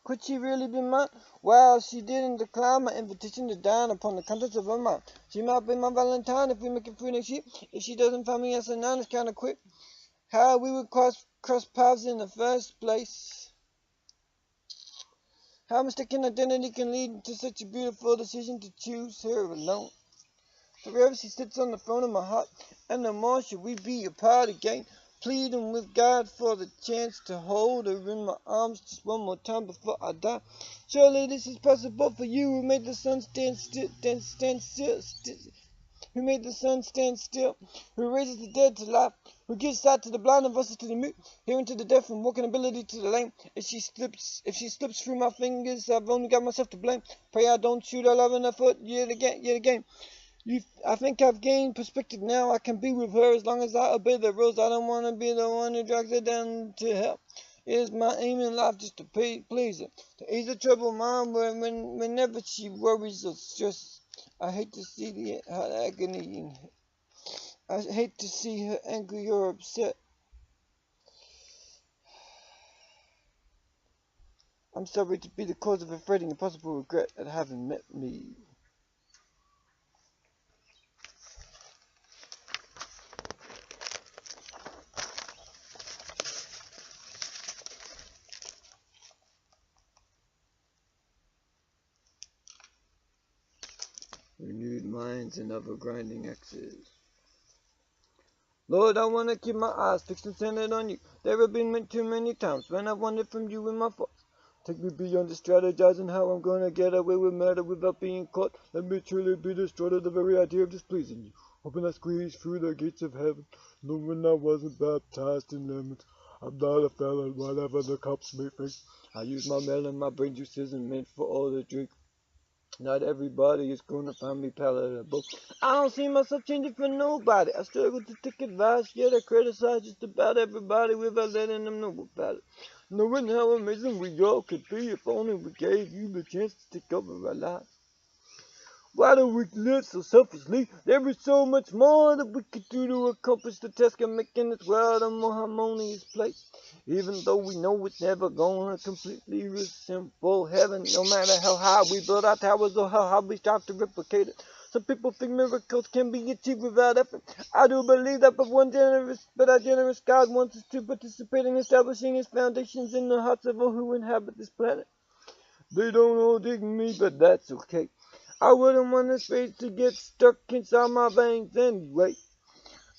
Could she really be mine? Well, she didn't decline my invitation to dine upon the contents of her mind. She might be my Valentine if we make it free next year. If she doesn't find me as a nun, it's kind of quick. How we would cross paths in the first place. How mistaken identity can lead to such a beautiful decision to choose her alone. Forever she sits on the throne of my heart, and no more should we be apart again. Pleading with God for the chance to hold her in my arms just one more time before I die. Surely this is possible for you who made the sun stand still, who made the sun stand still, who raises the dead to life, who gives sight to the blind and voices to the mute, hearing to the deaf and walking ability to the lame. If she slips through my fingers, I've only got myself to blame. Pray I don't shoot her love in the foot yet again. I think I've gained perspective now. I can be with her as long as I obey the rules. I don't want to be the one who drags her down to hell. It is my aim in life just to please her, to ease her troubled mind whenever she worries or stresses. I hate to see her agony. I hate to see her angry or upset. I'm sorry to be the cause of her fretting and possible regret at having met me. Renewed minds and other grinding axes. Lord, I want to keep my eyes fixed and centered on you. There have been too many times when I've wandered from you in my thoughts. Take me beyond the strategizing how I'm gonna get away with murder without being caught. Let me truly be destroyed at the very idea of displeasing you. Hoping I squeeze through the gates of heaven, knowing I wasn't baptized in lemons. I'm not a felon, whatever the cops may think. I use my melon, my brain juice isn't meant for all the drink. Not everybody is gonna find me palatable. I don't see myself changing for nobody. I struggle to take advice, yet I criticize just about everybody without letting them know about it. Knowing how amazing we all could be if only we gave you the chance to take over our lives. Why do we live so selfishly? There is so much more that we could do to accomplish the task of making this world a more harmonious place. Even though we know it's never gonna completely resemble heaven, no matter how high we build our towers or how hard we strive to replicate it. Some people think miracles can be achieved without effort. I do believe that, but our generous God wants us to participate in establishing His foundations in the hearts of all who inhabit this planet. They don't all dig me, but that's okay. I wouldn't want this face to get stuck inside my veins anyway.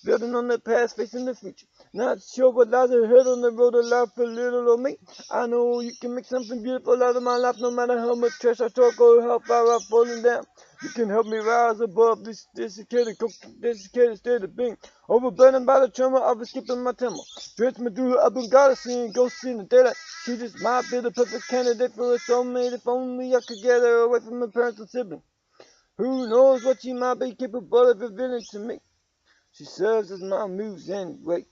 Building on the past, facing the future. Not sure what lies ahead on the road of life for little or me. I know you can make something beautiful out of my life, no matter how much trash I talk or how far I've fallen down. You can help me rise above this desiccated state of being. Overburdened by the trauma of escaping my temple. Drench me through the urban goddess, seeing ghosts in the daylight. She just might be the perfect candidate for a soulmate if only I could get her away from her parents and siblings. Who knows what she might be capable of revealing to me. She serves as my muse anyway.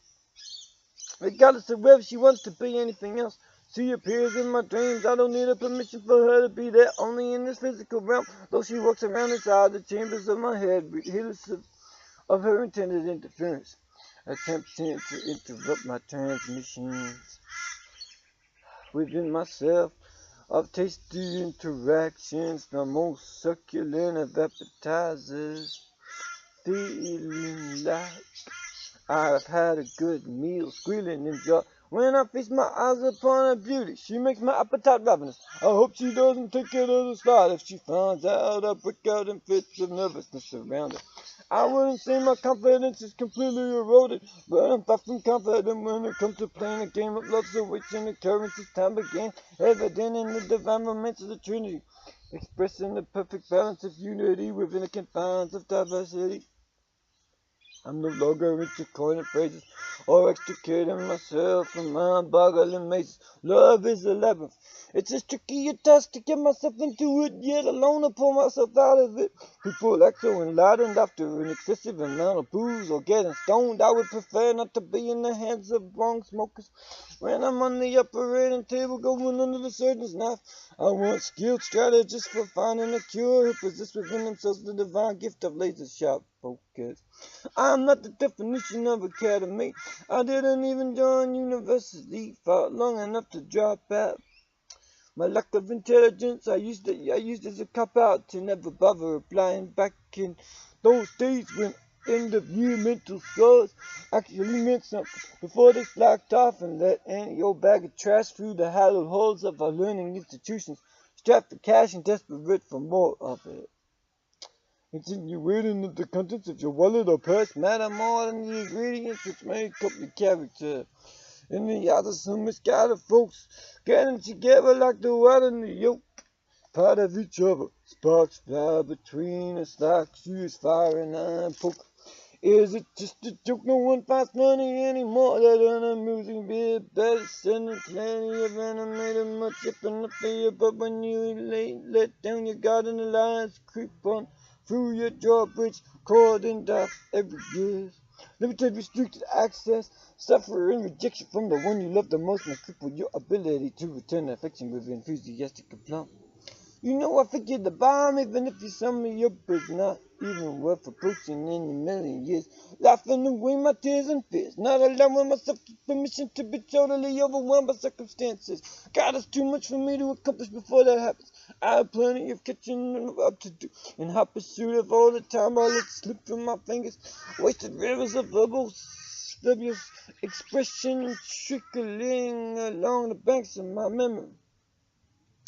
Regardless of whether she wants to be anything else, she appears in my dreams. I don't need a permission for her to be there, only in this physical realm. Though she walks around inside the chambers of my head, heedless of her intended interference, attempting to interrupt my transmissions within myself. I've tasted interactions, the most succulent of appetizers, feeling like I've had a good meal, squealing in joy. When I feast my eyes upon her beauty, she makes my appetite ravenous. I hope she doesn't take it as a slight. If she finds out, I break out in fits of nervousness around her. I wouldn't say my confidence is completely eroded, but I'm far from confident when it comes to playing a game of love, so which an occurrence as time began, evident in the divine romance of the Trinity, expressing the perfect balance of unity within the confines of diversity. I'm no longer into coining phrases or extricating myself from mind-boggling mazes. Love is a labyrinth. It's a tricky task to get myself into it, yet alone to pull myself out of it. People act so enlightened after an excessive amount of booze or getting stoned. I would prefer not to be in the hands of wrong smokers. When I'm on the operating table going under the surgeon's knife, I want skilled strategists for finding a cure who possess within themselves the divine gift of laser-sharp focus. I'm not the definition of academy. I didn't even join university for long enough to drop out. My lack of intelligence, I used as a cop-out to never bother applying back in those days when end-of-year mental scores actually meant something. Before they slacked off and let any old bag of trash through the hallowed halls of our learning institutions, strapped for cash and desperate for more of it. Insinuating that the contents of your wallet or purse matter more than the ingredients which make up your character. And the other some misguided folks getting together like the water and the yolk, part of each other. Sparks fly between us like furious fire and iron poke. Is it just a joke? No one finds money anymore. That unamusing bit better sending plenty of animated much chipping up there. But when you let down your guard and the lines creep on through your drawbridge, caught in death every year. Limited restricted access, suffering rejection from the one you love the most may cripple your ability to return affection with enthusiastic aplomb. You know I figured the bomb, even if you sum me up, is not even worth approaching in a million years. Laughing away my tears and fears, not allowing myself permission to be totally overwhelmed by circumstances. God, it's too much for me to accomplish before that happens. I have plenty of catching up to do, in hot pursuit of all the time I let slip from my fingers. Wasted rivers of verbal expression trickling along the banks of my memory.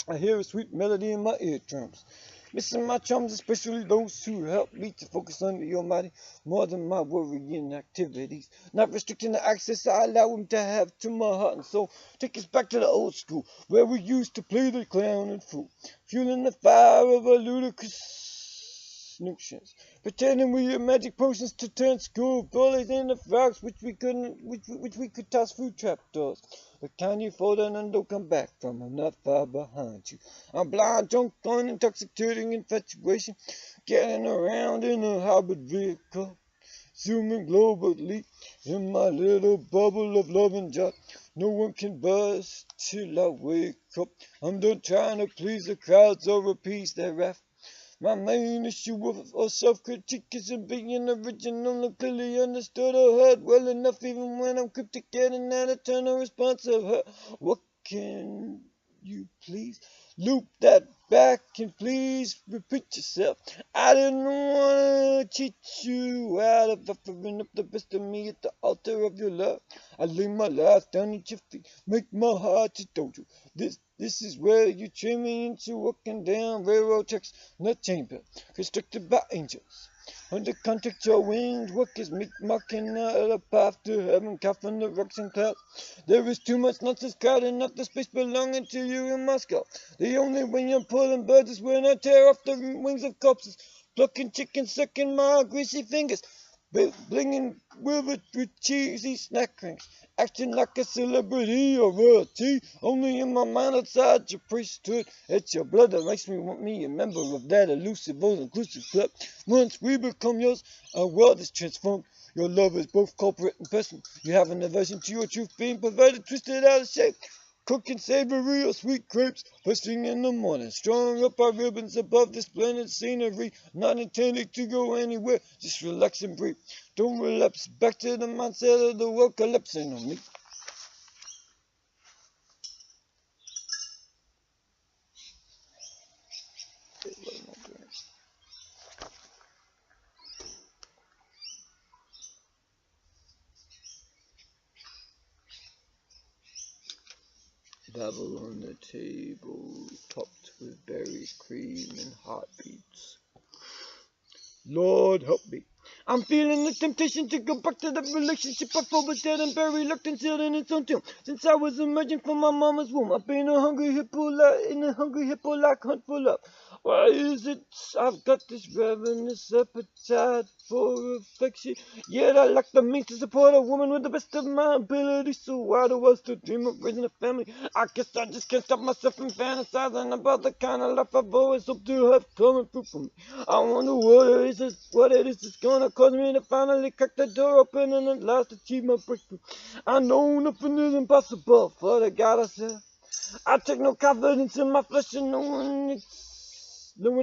I hear a sweet melody in my eardrums. Missing my charms, especially those who help me to focus on the Almighty more than my worrying activities. Not restricting the access I allow him to have to my heart and soul. Take us back to the old school, where we used to play the clown and fool, fueling the fire of a ludicrous notions, pretending we had magic potions to turn school bullies into frogs, which we could toss through trapdoors. But can you fall down and don't come back from? I'm not far behind you. I'm blind, drunk on intoxicating infatuation, getting around in a hybrid vehicle, zooming globally in my little bubble of love and joy. No one can buzz till I wake up. I'm done trying to please the crowds or appease their wrath. My main issue of self-critique is in being original and clearly understood or heard well enough, even when I'm cryptic, getting an eternal response of her. What can you please loop that back and please repeat yourself? I didn't want to cheat you out of offering up the best of me at the altar of your love. I lay my life down at your feet, make my heart a dojo. This is where you train me into walking down railroad tracks, not chamber, constructed by angels. Under contact your wings, work is meek, marking out a path to heaven, coughing the rocks and clouds. There is too much nonsense crowding up the space belonging to you in Moscow. The only way I'm pulling birds is when I tear off the wings of corpses, plucking chickens, sucking my greasy fingers, blinging with cheesy snack rings, acting like a celebrity or royalty, only in my mind outside your priesthood. It's your blood that makes me want me a member of that elusive, all-inclusive club. Once we become yours, our world is transformed. Your love is both corporate and personal. You have an aversion to your truth being perverted, twisted out of shape. Cooking savory or sweet crepes first thing in the morning, strung up our ribbons above this splendid scenery, not intended to go anywhere, just relax and breathe. Don't relapse back to the mindset of the world collapsing on me. Dabble on the table, topped with berries, cream, and heartbeats. Lord help me. I'm feeling the temptation to go back to the relationship I fought was dead and buried, locked and sealed in its own tomb. Since I was emerging from my mama's womb, I've been a hungry hippo like hunt for love. Why is it I've got this ravenous appetite for affection, yet I lack the means to support a woman with the best of my abilities? So why do I still dream of raising a family? I guess I just can't stop myself from fantasizing about the kind of life I've always hoped to have coming through for me. I wonder what it is that's gonna cause me to finally crack the door open and at last achieve my breakthrough. I know nothing is impossible for the God I serve. I take no confidence in my flesh and knowing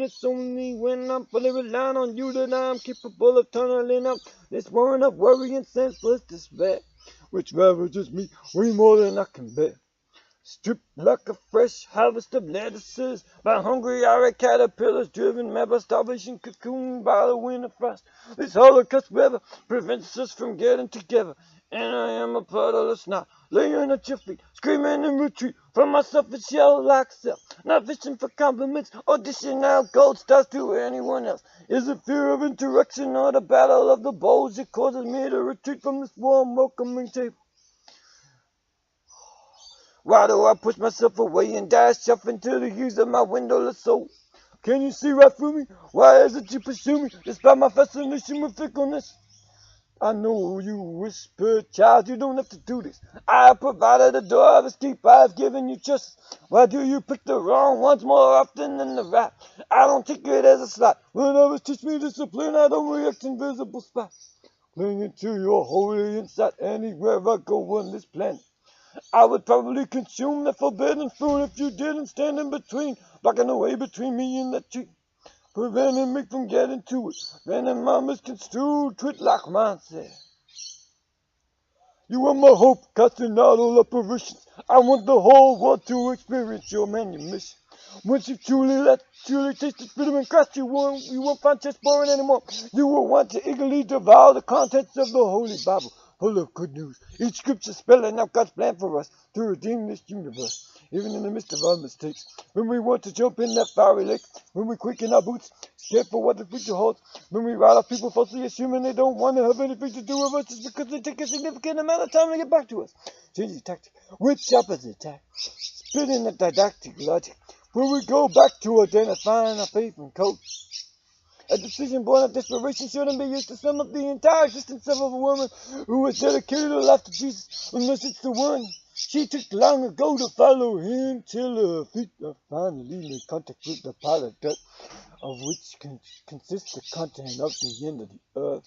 it's only when I'm fully relying on you that I'm capable of tunneling out this warren of worry and senseless despair, which ravages me way more than I can bear. Stripped like a fresh harvest of lettuces by hungry irate caterpillars, driven mad by starvation, cocooned by the winter frost. This holocaust weather prevents us from getting together, and I am a puddle of snot, laying at your feet, screaming in retreat from my selfish shell-like self, not fishing for compliments or dishing out gold stars to anyone else. Is it fear of interaction or the battle of the bowls that causes me to retreat from this warm, welcoming table? Why do I push myself away and dash off into the hues of my windowless soul? Can you see right through me? Why is it you pursue me, despite my fascination with fickleness? I know you whisper, child, you don't have to do this. I have provided a door of escape, I have given you justice. Why do you pick the wrong ones more often than the right? I don't take it as a slight. When others teach me discipline, I don't react in visible spots. Clinging to your holy insight anywhere I go on this planet. I would probably consume the forbidden fruit if you didn't stand in between, blocking the way between me and that tree, preventing me from getting to it, preventing my misconstrued twit like mindset. You are my hope, casting out all apparitions. I want the whole world to experience your manumission. Once you truly taste the freedom in Christ, you won't find chest boring anymore. You will want to eagerly devour the contents of the Holy Bible, full of good news. Each scripture spelling out God's plan for us to redeem this universe. even in the midst of our mistakes. When we want to jump in that fiery lake, when we quicken our boots, scared for what the future holds, when we ride off people falsely assuming they don't want to have anything to do with us just because they take a significant amount of time to get back to us. Changing tactic, with sharp attack, splitting the didactic logic, when we go back to identifying our faith and code. A decision born of desperation shouldn't be used to sum up the entire existence of a woman who was dedicated her life to Jesus, unless it's the one she took long ago to follow him till her feet are finally made contact with the pile of dirt, of which consists the content of the end of the earth.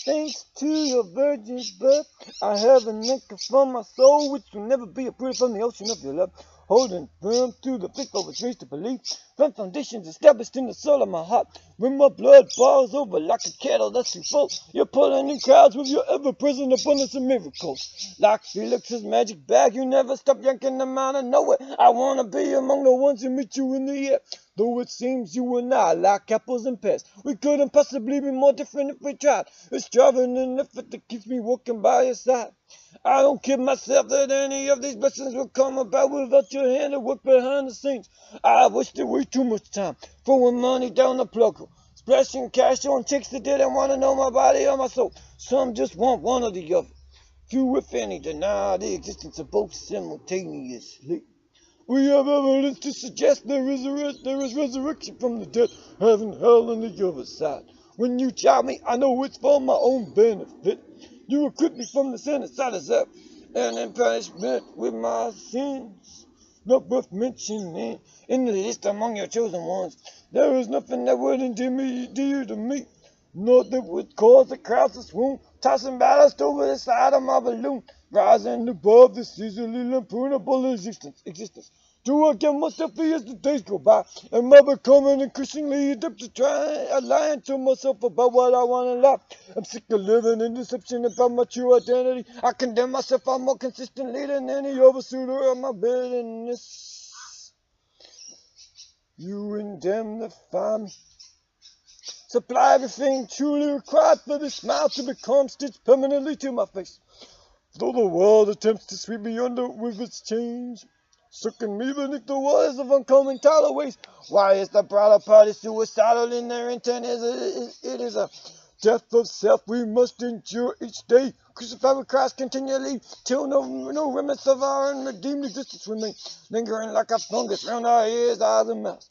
Thanks to your virgin's birth, I have an anchor for my soul, which will never be uprooted from the ocean of your love. Holding firm to the faith I was raised to believe, firm foundations established in the soul of my heart. When my blood boils over like a kettle that's too full, you're pulling in crowds with your ever-present abundance of miracles. Like Felix's magic bag, you never stop yanking them out of nowhere. I want to be among the ones who meet you in the air. Though it seems you and I, like apples and pears, we couldn't possibly be more different if we tried. It's driving an effort that keeps me walking by your side. I don't kid myself that any of these blessings will come about without your hand at work behind the scenes. I've wasted way too much time throwing money down the plug hole, splashing cash on chicks that didn't want to know my body or my soul. Some just want one or the other. Few, if any, deny the existence of both simultaneously. We have evidence to suggest there is resurrection from the dead, heaven, hell, and the other side. When you child me, I know it's for my own benefit. You equipped me from the sin inside of self, and in punishment with my sins, not worth mentioning in the list among your chosen ones. There is nothing that would endear you to me, not that would cause the crowd to swoon, tossing ballast over the side of my balloon, rising above this easily lampoonable existence. Do I get myself as the days go by? Am I becoming increasingly adept to lying to myself about what I want to lie? I'm sick of living in deception about my true identity. I condemn myself far more consistently than any other suitor of my bitterness. You indemnify me. Supply everything truly required for this smile to become stitched permanently to my face. Though the world attempts to sweep me under with its change, sucking me beneath the waters of uncommon tidal waves. Why is the bridal party suicidal in their intent? It is a death of self we must endure each day. Crucified with Christ continually, till no remnants of our unredeemed existence remain, lingering like a fungus round our ears, eyes, and mouths.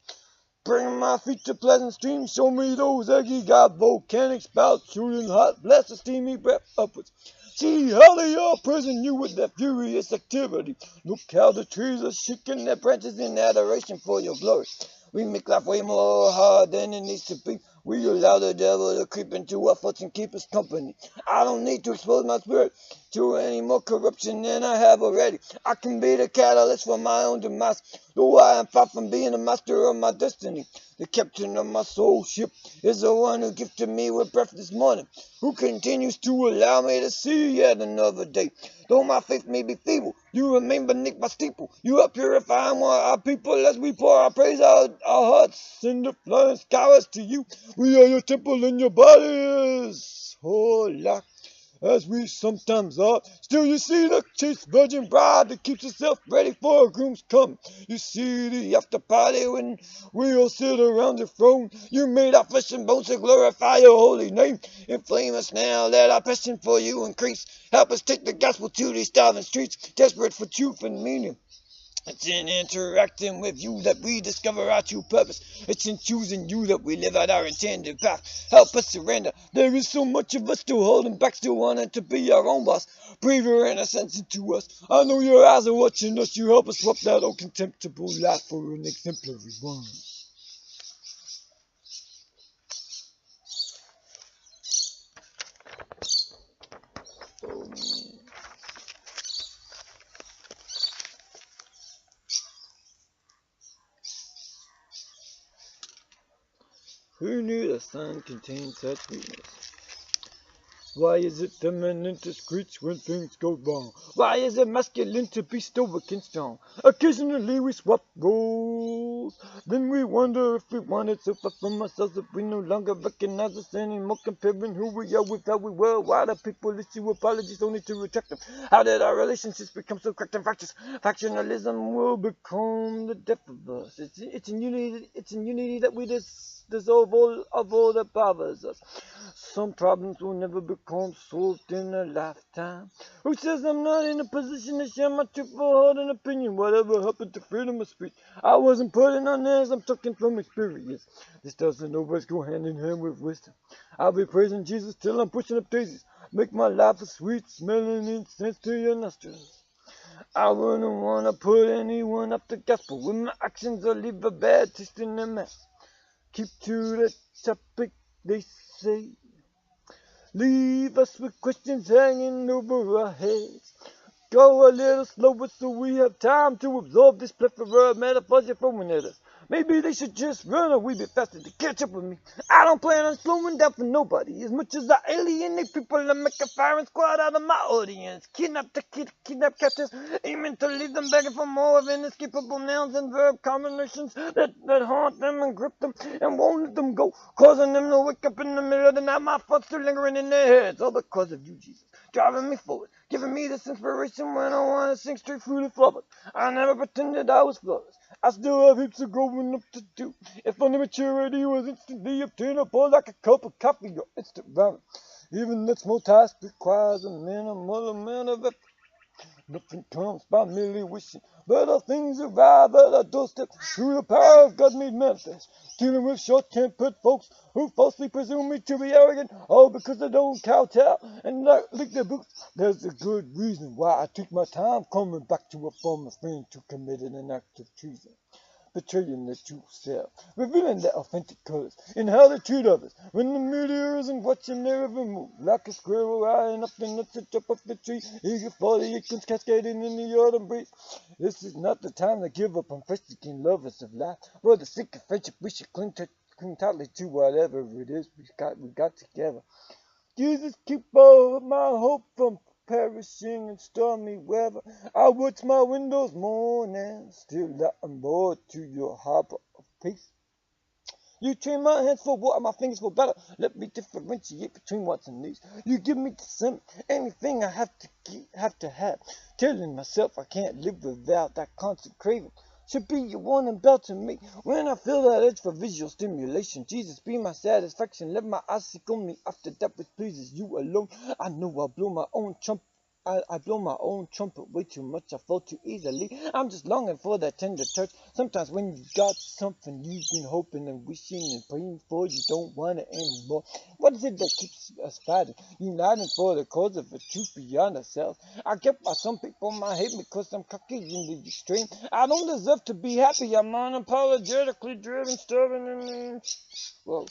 Bring my feet to pleasant streams, show me those eggy god volcanic spouts, shooting hot blasts of steamy breath upwards. See how they are praising you with their furious activity. Look how the trees are shaking their branches in adoration for your glory. We make life way more hard than it needs to be. We allow the devil to creep into our thoughts and keep us company. I don't need to expose my spirit to any more corruption than I have already. I can be the catalyst for my own demise, though I am far from being the master of my destiny. The captain of my soul ship is the one who gifted me with breath this morning, who continues to allow me to see yet another day. Though my faith may be feeble, you remain beneath my steeple. You are purifying our people as we pour our praise out our hearts in the flying skywars to you. We are your temple and your bodies. Hola. As we sometimes are. Still you see the chaste virgin bride that keeps herself ready for a groom's come. You see the after party when we all sit around your throne. You made our flesh and bones to glorify your holy name. Inflame us now, let our passion for you increase. Help us take the gospel to these starving streets, desperate for truth and meaning. It's in interacting with you that we discover our true purpose. It's in choosing you that we live out our intended path. Help us surrender. There is so much of us still holding back, still wanting to be our own boss. Breathe your innocence into us. I know your eyes are watching us. You help us swap that old contemptible life for an exemplary one. Oh, man. Who knew the sun contained such sweetness? Why is it feminine to screech when things go wrong? Why is it masculine to be stoic and strong? Occasionally we swap roles. Then we wonder if we wanted so far from ourselves that we no longer recognize us anymore, comparing who we are with how we were. Why do people issue apologies only to retract them? How did our relationships become so cracked and fractious? Factionalism will become the death of us. It's in unity that we dissolve all that bothers us. Some problems will never become solved in a lifetime. Who says I'm not in a position to share my truthful heart and opinion? Whatever happened to freedom of speech? I wasn't putting on airs, I'm talking from experience. This doesn't always go hand in hand with wisdom. I'll be praising Jesus till I'm pushing up daisies. Make my life a sweet smelling incense to your nostrils. I wouldn't want to put anyone up the gospel with my actions or leave a bad taste in their mouth. Keep to the topic, they say. Leave us with questions hanging over our heads. Go a little slower so we have time to absorb this plethora of metaphors you're throwing at us. Maybe they should just run a wee bit faster to catch up with me. I don't plan on slowing down for nobody. As much as I alienate people and make a firing squad out of my audience. Kidnap the kidnap captors, aiming to leave them begging for more of inescapable nouns and verb combinations that haunt them and grip them and won't let them go, causing them to wake up in the middle of the night. My thoughts still lingering in their heads, all because of you, Jesus, driving me forward, giving me this inspiration when I want to sing straight through the flowers. I never pretended I was flawless. I still have heaps of growing up to do. If only maturity was instantly obtainable like a cup of coffee or instant ramen. Even that small task requires a minimal amount of effort. Nothing comes by merely wishing, but all things arrive at our doorstep through the power of God made manifest. Dealing with short-tempered folks who falsely presume me to be arrogant, all because they don't kowtow and not lick their boots. There's a good reason why I take my time coming back to a former friend who committed an act of treason. Betraying their true self, revealing their authentic colors, and how they treat others. When the media isn't watching their every move, like a squirrel eyeing up the nuts at top of the tree, eager for the acorns cascading in the autumn breeze. This is not the time to give up on fresh-seeking lovers of life. For the sake of friendship, we should cling tightly to whatever it is we got together. Jesus, keep all my hope from perishing in stormy weather. I watch my windows morning, still I'm moored to your harbor of peace. You train my hands for water, my fingers for battle. Let me differentiate between wants and needs. You give me anything I have to have. Telling myself I can't live without that constant craving. Should be your warning bell to me when I feel that urge for visual stimulation. Jesus, be my satisfaction. Let my eyes seek only after that which pleases you alone. I know I blow my own trumpet. I blow my own trumpet way too much. I fall too easily. I'm just longing for that tender touch. Sometimes when you got something you've been hoping and wishing and praying for, you don't want it anymore. What is it that keeps us fighting, uniting for the cause of a truth beyond ourselves? I get why some people might hate me because I'm cocky in the extreme. I don't deserve to be happy. I'm unapologetically driven, stubborn, and whoa.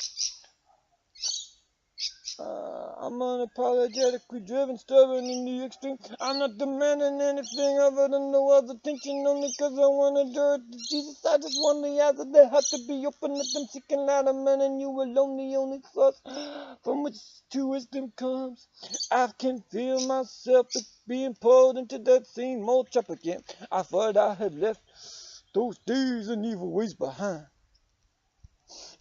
I'm unapologetically driven, stubborn in the extreme. I'm not demanding anything other than the world's attention, only because I want to do it to Jesus. I just want the eyes of their heart to be open, let them seeking out a man, and you alone, the only source from which true wisdom comes. I can feel myself being pulled into that same old trap again. I thought I had left those days and evil ways behind.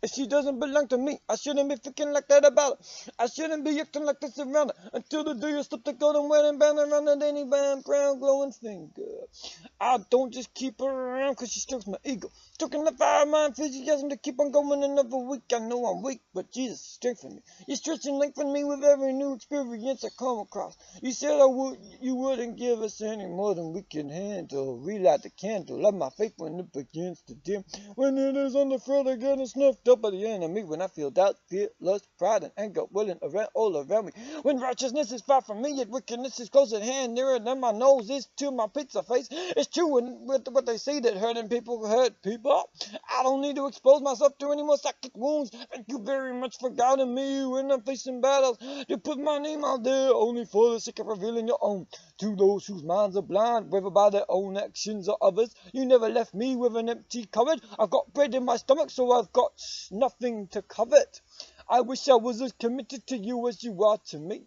If she doesn't belong to me, I shouldn't be thinking like that about her. I shouldn't be acting like this around her. Until the day you slip the golden wedding band around her dainty brown glowing finger. I don't just keep her around because she strokes my ego. Stroking the fire of my enthusiasm to keep on going another week. I know I'm weak, but Jesus strengthen me. You stretch and lengthen me with every new experience I come across. You said you wouldn't give us any more than we can handle. Relight the candle of my faith when it begins to dim. When it is on the further getting snuffed up by the enemy, when I feel doubt, fear, lust, pride, and anger willing all around me, when righteousness is far from me, yet wickedness is close at hand, nearer than my nose is to my pizza face. It's true with what they say that hurting people hurt people. I don't need to expose myself to any more psychic wounds. Thank you very much for guiding me when I'm facing battles. You put my name out there only for the sake of revealing your own to those whose minds are blind, whether by their own actions or others. You never left me with an empty cupboard. I've got bread in my stomach, so I've got nothing to covet. I wish I was as committed to you as you are to me.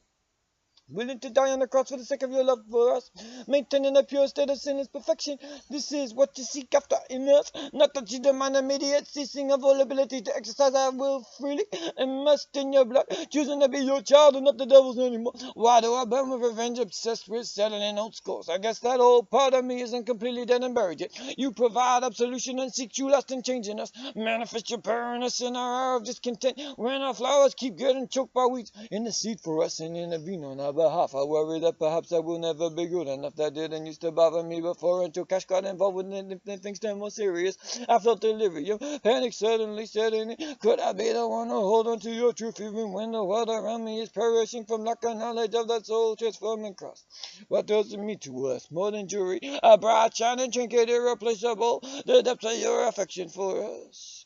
willing to die on the cross for the sake of your love for us, maintaining a pure state of sinless perfection. This is what you seek after in us, not that you demand immediate ceasing of all ability to exercise our will freely, immersed in your blood, choosing to be your child and not the devil's anymore. Why do I burn with revenge, obsessed with settling old scores? I guess that old part of me isn't completely dead and buried yet. You provide absolution and seek true lust in changing us, manifest your power in us in our hour of discontent, when our flowers keep getting choked by weeds. Intercede for us and intervene on our behalf. I worry that perhaps I will never be good enough. That didn't used to bother me before until cash got involved with it. If things turned more serious, I felt delirium. Panic suddenly set in. Could I be the one to hold on to your truth even when the world around me is perishing from lack of knowledge of that soul transforming cross? What does it mean to us more than jewelry? A bright shining trinket irreplaceable. The depths of your affection for us.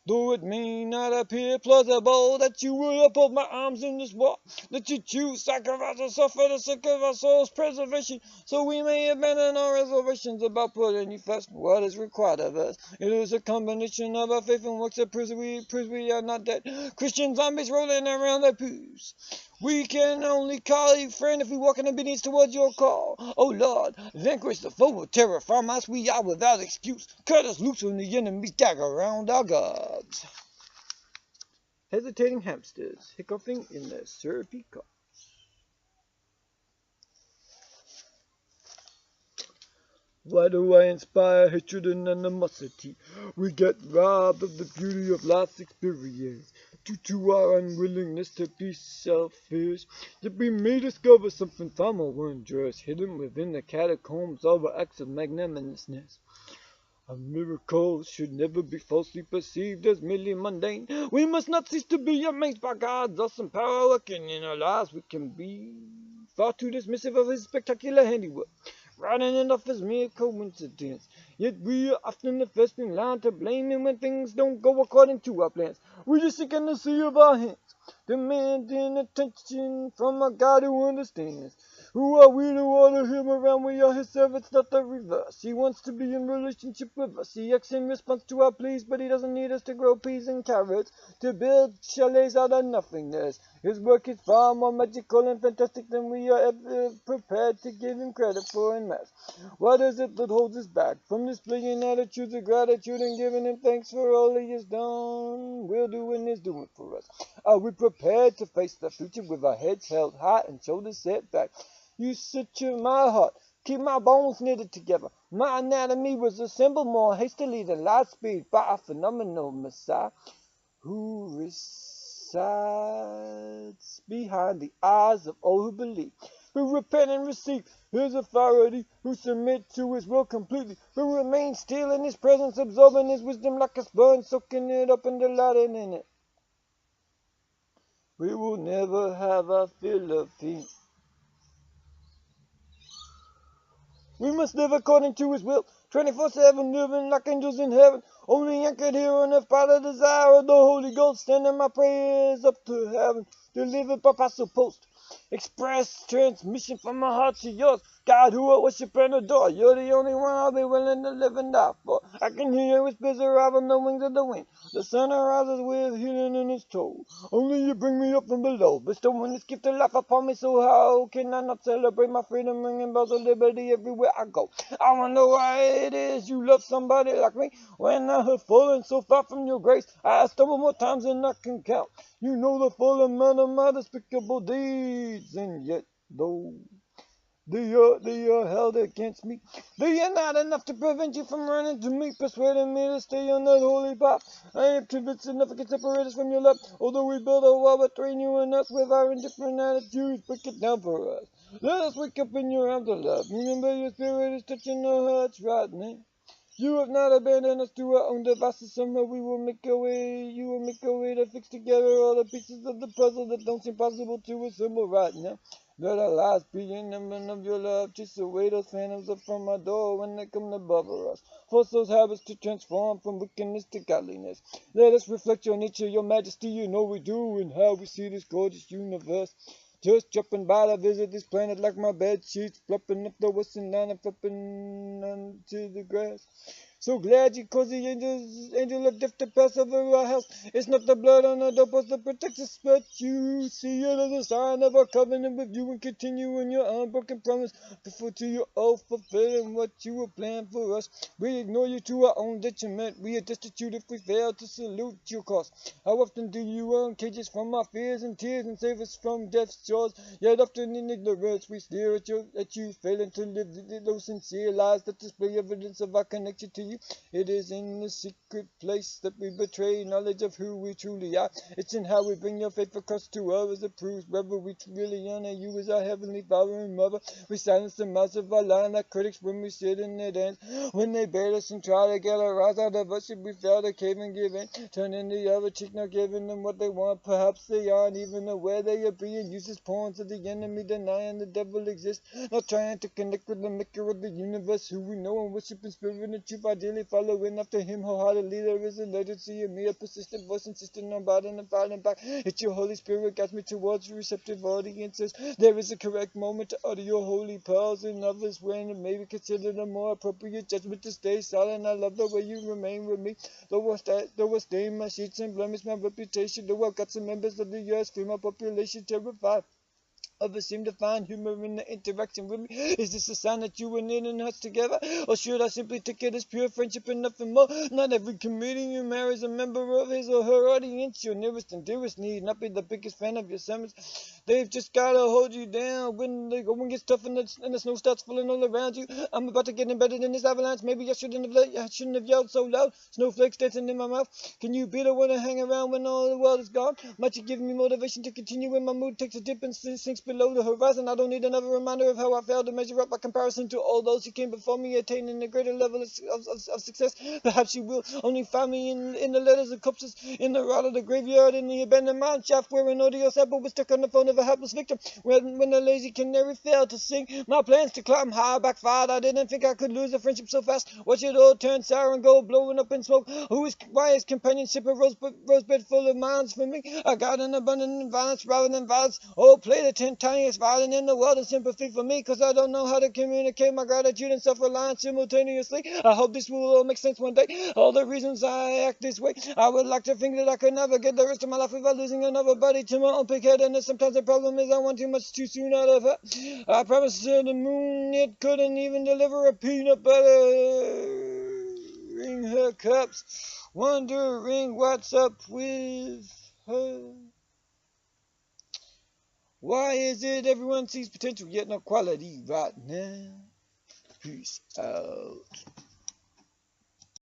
Though it may not appear plausible that you will uphold my arms in this war, that you choose sacrifice yourself for the sake of our soul's preservation, so we may abandon our reservations about putting you first. What is required of us? It is a combination of our faith and works that proves we are not dead. Christian zombies rolling around their pews. We can only call you friend if we walk in obedience towards your call. Oh Lord, vanquish the foe of terror from us. We are without excuse. Cut us loose from the enemy's dagger around our gods. Hesitating hamsters, hiccoughing in their syrupy cup. Why do I inspire hatred and animosity? We get robbed of the beauty of life's experience due to our unwillingness to be selfish. Yet we may discover something far more wondrous hidden within the catacombs of our acts of magnanimousness. A miracle should never be falsely perceived as merely mundane. We must not cease to be amazed by God's awesome power working in our lives. We can be far too dismissive of His spectacular handiwork, writing it off as mere coincidence. Yet we are often the first in line to blame Him when things don't go according to our plans. We just seek in the sea of our hands, demanding attention from a God who understands. Who are we to order Him around? We are His servants, not the reverse. He wants to be in relationship with us. He acts in response to our pleas, but He doesn't need us to grow peas and carrots, to build chalets out of nothingness. His work is far more magical and fantastic than we are ever prepared to give Him credit for in mass. What is it that holds us back from displaying attitudes of gratitude and giving Him thanks for all He has done, will do, and is doing for us? Are we prepared to face the future with our heads held high and shoulders set back? You suture my heart, keep my bones knitted together. My anatomy was assembled more hastily than light speed by a phenomenal Messiah who resides behind the eyes of all who believe, who repent and receive His authority, who submit to His will completely, who remain still in His presence, absorbing His wisdom like a sponge, soaking it up and delighting in it. We will never have our fill of Him. We must live according to His will, 24/7, living like angels in heaven, only anchored here on earth by the desire of the Holy Ghost, sending my prayers up to heaven, delivered by parcel post, express transmission from my heart to yours. God, who I worship and adore, You're the only one I'll be willing to live and die for. I can hear Your whispers arrive on the wings of the wind. The sun arises with healing in its toe. Only You bring me up from below, bestowing this gift of life upon me. So how can I not celebrate my freedom, ringing bells of liberty everywhere I go? I wonder why it is You love somebody like me. When I have fallen so far from Your grace, I have stumbled more times than I can count. You know the full amount of my despicable deeds, and yet though they are held against me, they are not enough to prevent You from running to me, persuading me to stay on that holy path. I am convinced that nothing can separate us from Your love. Although we build a wall between You and us with our indifferent attitudes, break it down for us. Let us wake up in Your arms of love. Remember Your Spirit is touching our hearts right now. You have not abandoned us to our own devices. Somehow we will make a way. You will make a way to fix together all the pieces of the puzzle that don't seem possible to assemble right now. Let our lives be in the remnant of Your love. Chase away those phantoms up from our door when they come to bother us. Force those habits to transform from wickedness to godliness. Let us reflect Your nature, Your majesty. You know we do, and how we see this gorgeous universe. Just jumping by to visit this planet like my bed sheets, flopping up the western line and flopping onto the grass. So glad you caused the angel of death to pass over our house. It's not the blood on the doorpost that protects us, but you see it as a sign of our covenant with you and continue in your unbroken promise. Before to your oath, fulfilling what you were planned for us. We ignore you to our own detriment. We are destitute if we fail to salute your cause. How often do you uncage us from our fears and tears and save us from death's jaws? Yet often in ignorance we stare at you, failing to live those sincere lives that display evidence of our connection to you. It is in the secret place that we betray knowledge of who we truly are. It's in how we bring your faithful cross to others that proves whether we really honor you as our heavenly Father and Mother. We silence the mouths of our lying like critics when we sit in their dance. When they bait us and try to get a rise out of us, if we fail to cave and give in, turning the other cheek, not giving them what they want. Perhaps they aren't even aware they are being used as pawns of the enemy, denying the devil exists, not trying to connect with the maker of the universe, who we know and worship in spirit and truth, ideally following after him wholeheartedly. There is an urgency in me, a persistent voice insisting on bottling and fighting back. It's your Holy Spirit guides me towards receptive audiences. There is a correct moment to utter your holy pearls, and others when it may be considered a more appropriate judgment to stay silent. I love the way you remain with me, though I stain my sheets and blemish my reputation, though I've got some members of the earth, my population terrified. Others seem to find humor in the interaction with me. Is this a sign that you were knitting us together? Or should I simply take it as pure friendship and nothing more? Not every comedian you marry is a member of his or her audience. Your nearest and dearest need not be the biggest fan of your sermons. They've just gotta hold you down when the going gets tough and the snow starts falling all around you. I'm about to get embedded in this avalanche. Maybe I shouldn't have yelled so loud. Snowflakes dancing in my mouth. Can you be the one to hang around when all the world is gone? Might you give me motivation to continue when my mood takes a dip and sinks below the horizon? I don't need another reminder of how I failed to measure up by comparison to all those who came before me, attaining a greater level of success. Perhaps you will only find me in the letters of corpses, in the rot of the graveyard, in the abandoned mine shaft, where an audio sample was stuck on the phone of a helpless victim. When the lazy canary failed to sing, my plans to climb high backfired. I didn't think I could lose a friendship so fast. Watch it all turn sour and go blowing up in smoke. Why is companionship a rosebed full of minds for me? I got an abundant violence rather than violence. Oh, play the 10 tiniest violin in the world in sympathy for me, cause I don't know how to communicate my gratitude and self-reliance simultaneously. I hope this will all make sense one day. All the reasons I act this way. I would like to think that I could navigate the rest of my life without losing another body to my own pig head, and sometimes the problem is I want too much too soon out of her. I promised her the moon it couldn't even deliver a peanut butter in her cups, wondering what's up with her. Why is it everyone sees potential yet no quality right now? Peace out.